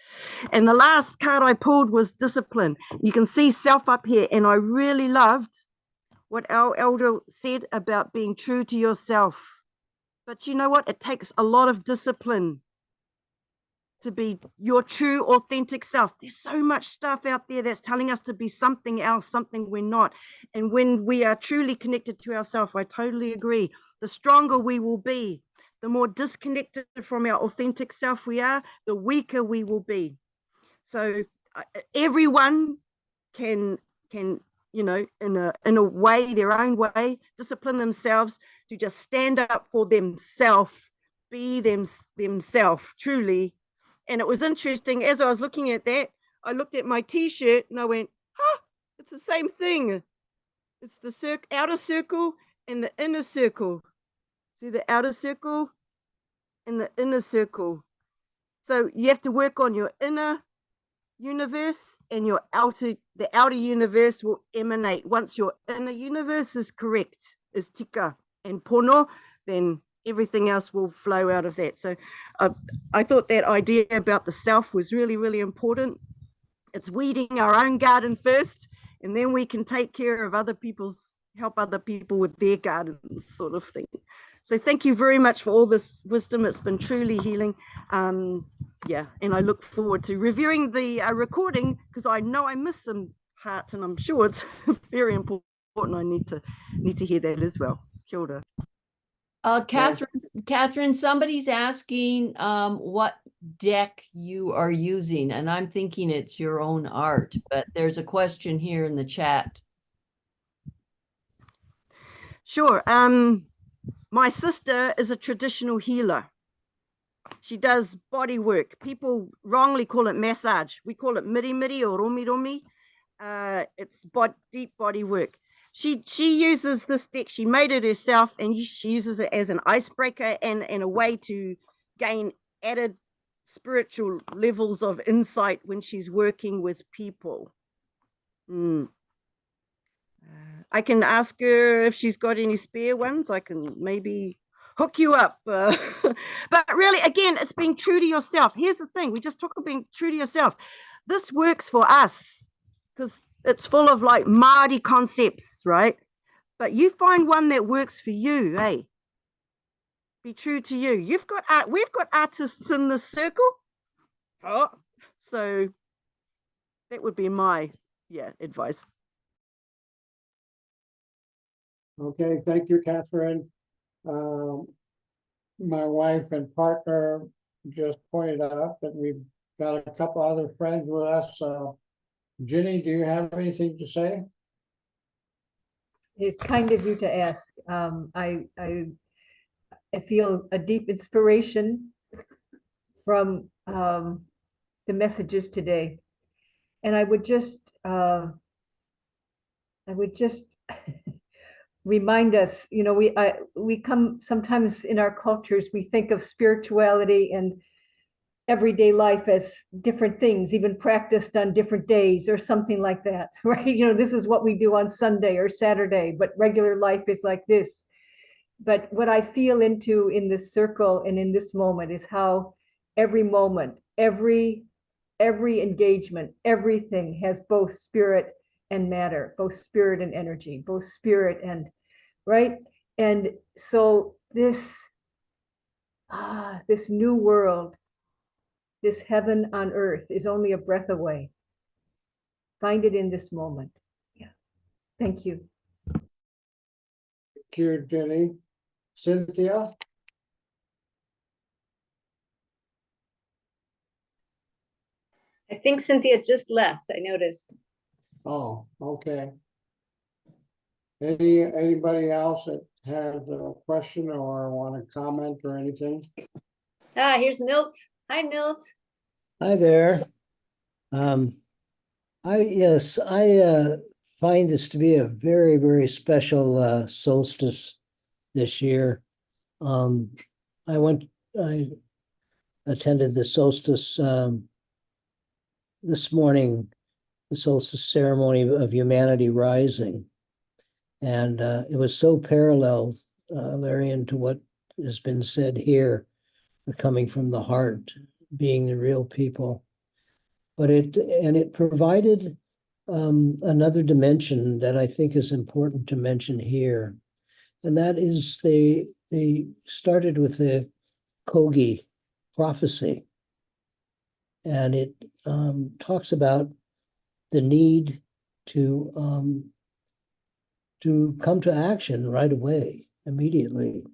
And the last card I pulled was discipline. You can see self up here, and I really loved what our elder said about being true to yourself. But you know what? It takes a lot of discipline to be your true, authentic self. There's so much stuff out there that's telling us to be something else, something we're not. And when we are truly connected to ourselves, I totally agree, the stronger we will be. The more disconnected from our authentic self we are, the weaker we will be. So everyone can in a way, their own way, discipline themselves to just stand up for themselves, be themselves truly. And it was interesting, as I was looking at that, I looked at my t-shirt and I went, it's the same thing. It's the outer circle and the inner circle. See the outer circle and the inner circle. So you have to work on your inner universe, and the outer universe will emanate. Once your inner universe is correct, is tika and pono, then everything else will flow out of that. So I thought that idea about the self was really, really important. It's weeding our own garden first, and then we can take care of help other people with their gardens, sort of thing. So thank you very much for all this wisdom. It's been truly healing. yeah, and I look forward to reviewing the recording because I know I missed some parts, and I'm sure it's very important. I need to hear that as well. Kia ora. Catherine, somebody's asking what deck you are using, and I'm thinking it's your own art, but there's a question here in the chat. Sure. My sister is a traditional healer. She does body work. People wrongly call it massage. We call it miri miri or romi romi. It's deep body work. She uses this deck. She made it herself, and she uses it as an icebreaker and a way to gain added spiritual levels of insight when she's working with people. I can ask her if she's got any spare ones. I can maybe hook you up. But really, again, it's being true to yourself. Here's the thing. We just talk about being true to yourself. This works for us because it's full of like Māori concepts, right? But you find one that works for you, hey? Be true to you. We've got artists in this circle. Oh, so that would be my advice. Okay, thank you, Catherine. My wife and partner just pointed out that we've got a couple other friends with us. Ginny, do you have anything to say? It's kind of you to ask. I feel a deep inspiration from the messages today, and I would just remind us. You know, we come sometimes in our cultures. We think of spirituality and everyday life as different things, even practiced on different days or something like that, right? You know, this is what we do on Sunday or Saturday, but regular life is like this. But what I feel into in this circle and in this moment is how every moment, every engagement, everything has both spirit and matter, both spirit and energy, both spirit and, right? And so this new world, this heaven on earth is only a breath away. Find it in this moment. Yeah. Thank you. Thank you, Jenny. Cynthia? I think Cynthia just left, I noticed. Oh, okay. Anybody else that has a question or want to comment or anything? Here's Milt. Hi, Milt. Hi there. I find this to be a very, very special solstice this year. I attended the solstice this morning, the solstice ceremony of humanity rising. And it was so parallel, Larian, to what has been said here, coming from the heart, being the real people. But it provided another dimension that I think is important to mention here. And that is they started with the Kogi prophecy. And it talks about the need to come to action right away, immediately,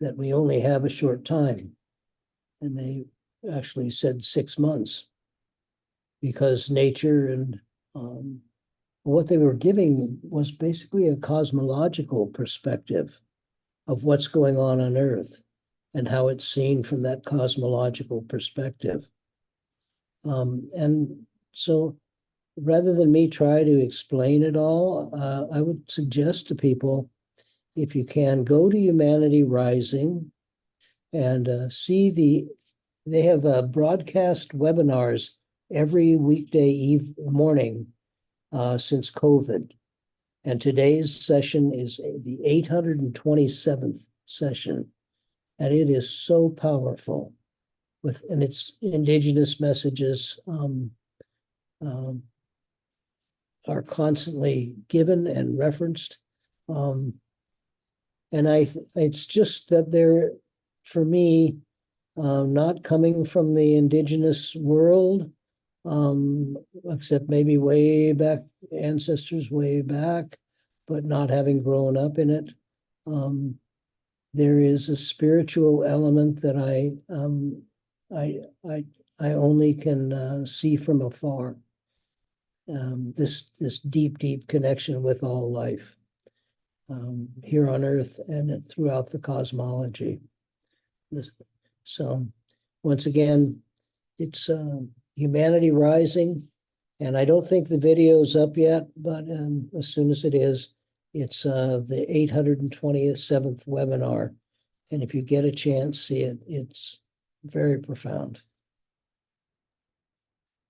that we only have a short time. And they actually said 6 months, because nature and what they were giving was basically a cosmological perspective of what's going on Earth and how it's seen from that cosmological perspective. And so rather than me try to explain it all, I would suggest to people, if you can, go to Humanity Rising and see they have broadcast webinars every weekday morning since COVID. And today's session is the 827th session. And it is so powerful. And it's Indigenous messages are constantly given and referenced. And it's just that for me, not coming from the indigenous world, except maybe way back, ancestors way back, but not having grown up in it. There is a spiritual element that I only can see from afar. This deep connection with all life here on Earth and throughout the cosmology. So once again, it's Humanity Rising, and I don't think the video's up yet, but as soon as it is, it's the 827th webinar. And if you get a chance, see it. It's very profound.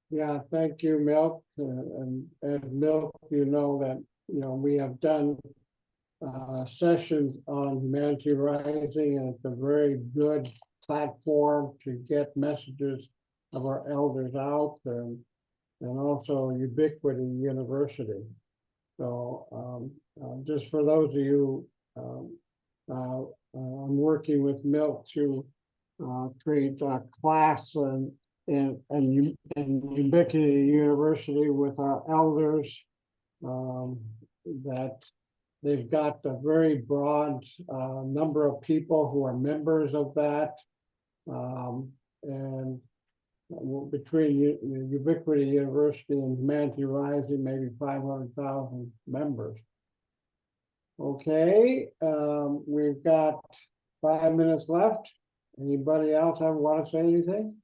Yeah, thank you, Milk. And Milk, you know that, we have done sessions on Humanity Rising, and it's a very good platform to get messages of our elders out, and also Ubiquity University. So just for those of you, I'm working with Milk to create a class and Ubiquity University with our elders, that they've got a very broad number of people who are members of that. And between Ubiquity University and Humanity Rising, maybe 500,000 members. Okay, we've got 5 minutes left. Anybody else want to say anything?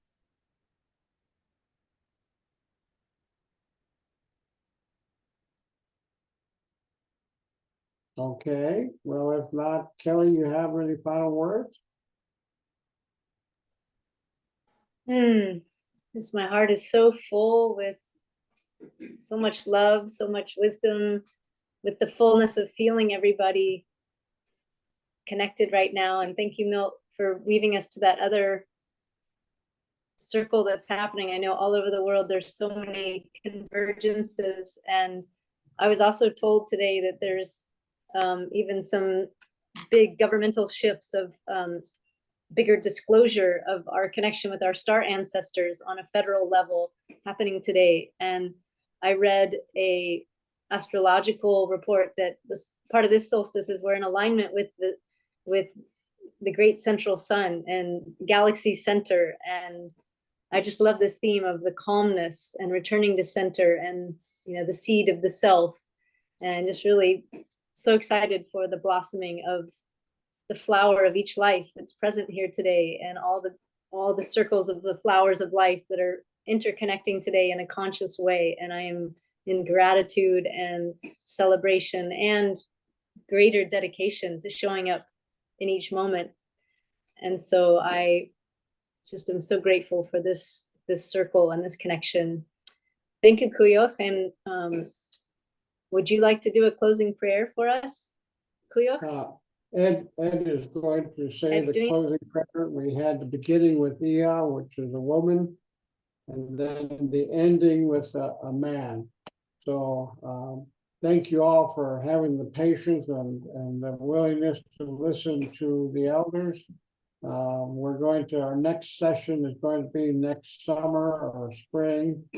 Okay, well, if not, Kelly, you have any final words? This, my heart is so full with so much love, so much wisdom, with the fullness of feeling everybody connected right now. And thank you, Milt, for weaving us to that other circle that's happening. I know all over the world there's so many convergences, and I was also told today that there's even some big governmental shifts of bigger disclosure of our connection with our star ancestors on a federal level happening today. And I read a astrological report that this part of this solstice is we're in alignment with the great central sun and galaxy center. And I just love this theme of the calmness and returning to center, and the seed of the self, and just really so excited for the blossoming of the flower of each life that's present here today, and all the circles of the flowers of life that are interconnecting today in a conscious way. And I am in gratitude and celebration and greater dedication to showing up in each moment. And so I just am so grateful for this circle and this connection. Thank you, Kuyok. And would you like to do a closing prayer for us, Kuyok? Ed is going to say the closing prayer. We had the beginning with Ia, which is a woman, and then the ending with a man. So thank you all for having the patience and the willingness to listen to the elders. Our next session is going to be next summer or spring.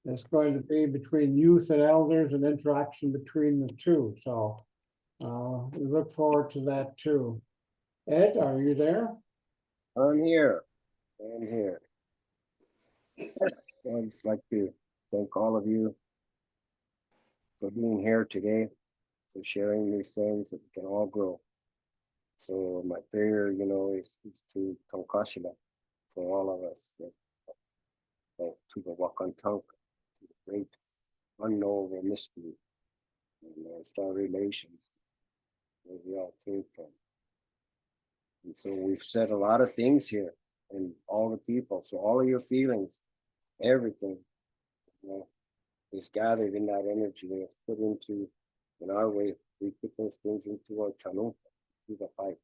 It's going to be between youth and elders and interaction between the two. So we look forward to that too. Ed, are you there? I'm here. I'm here. I'd just like to thank all of you for being here today, for sharing these things that we can all grow. So my prayer, is to Tonkashila for all of us, to the Wakantanka, to the great unknown mystery, and star relations, where we all came from. And so we've said a lot of things here, and all the people, so all of your feelings, everything, is gathered in that energy, and it's put into, in our way, we put those things into our channel, to the pipe,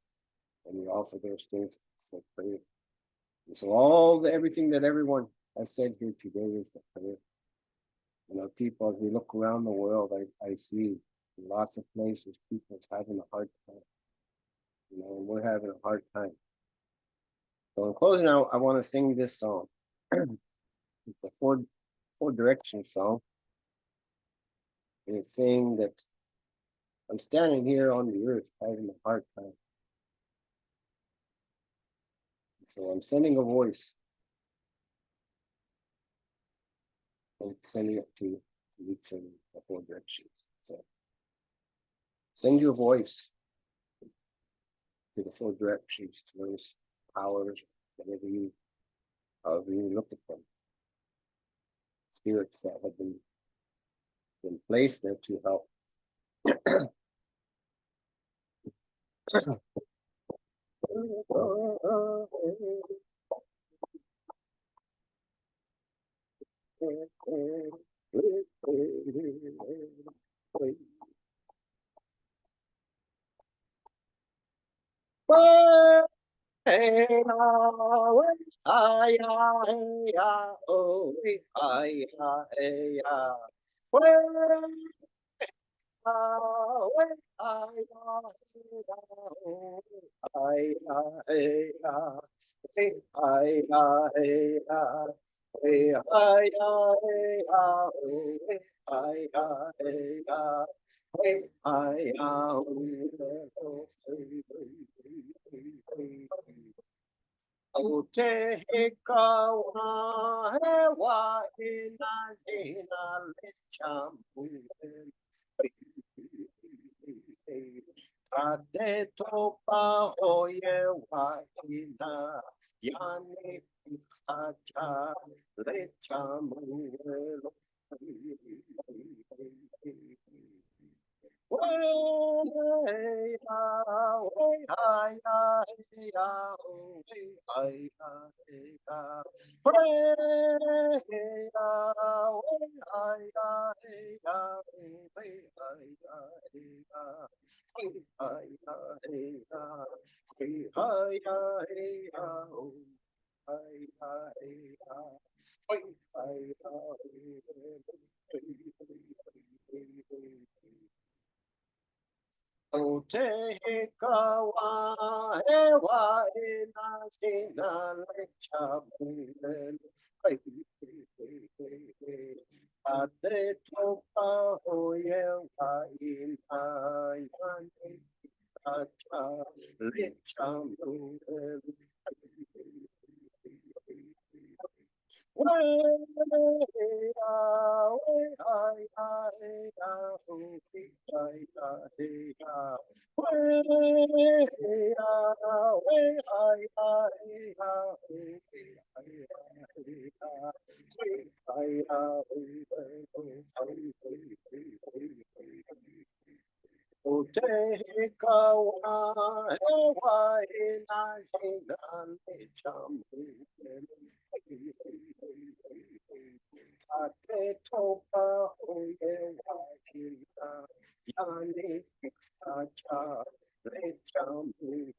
and we offer those things for prayer. And so everything that everyone has said here today is the prayer. And our people, as we look around the world, I see in lots of places people's having a hard time. And we're having a hard time. So in closing, I want to sing this song. It's a four direction song. And it's saying that I'm standing here on the earth having a hard time. So I'm sending a voice and sending it to each of the four directions. So send your voice to the four directions, to those powers, however you look at them. Spirits that have been placed there to help. Ate topa hoye wahina yani pikacha lechamuelo. Otehikawa hewa ina shina lechamuel. Ate topa hoye wa ina yani acha lechamuel. Otehikawa hewa ina shina lechamuel. Ate topa hoye wakina yani pikacha lechamuel.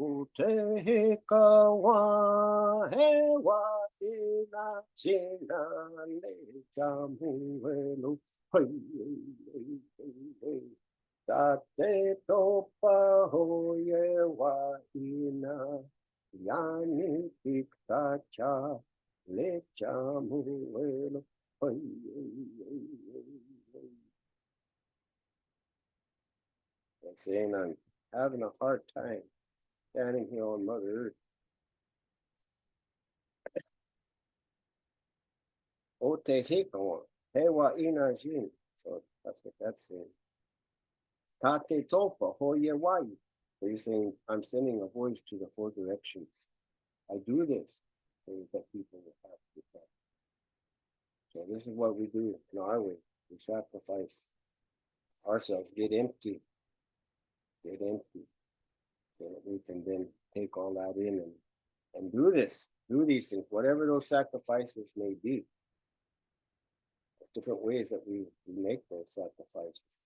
Utehikawa hewa ina shina lechamuelu. Tate topa hoye wa ina yani pikacha lechamuelu. I'm saying I'm having a hard time standing here on Mother Earth. Otehikawa hewa ina jin. So that's what that's saying. Tate topa hoye wai. So you're saying I'm sending a voice to the four directions. I do this so that people will have to come. So this is what we do in our way. We sacrifice ourselves, get empty, get empty, so that we can then take all that in and do these things, whatever those sacrifices may be. There's different ways that we make those sacrifices,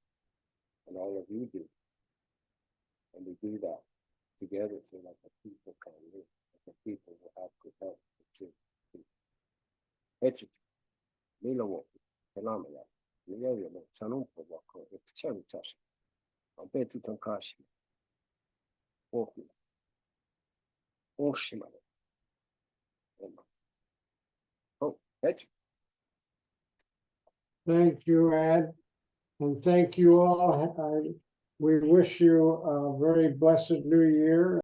and all of you do. And we do that together so that the people can live, that the people will have good health. Milo Phenomena, Milo Sanumpo, Cheritash, Albetu Tankashi, Walking, Oshima. Oh, that's Thank you, Ed, and thank you all. We wish you a very blessed new year.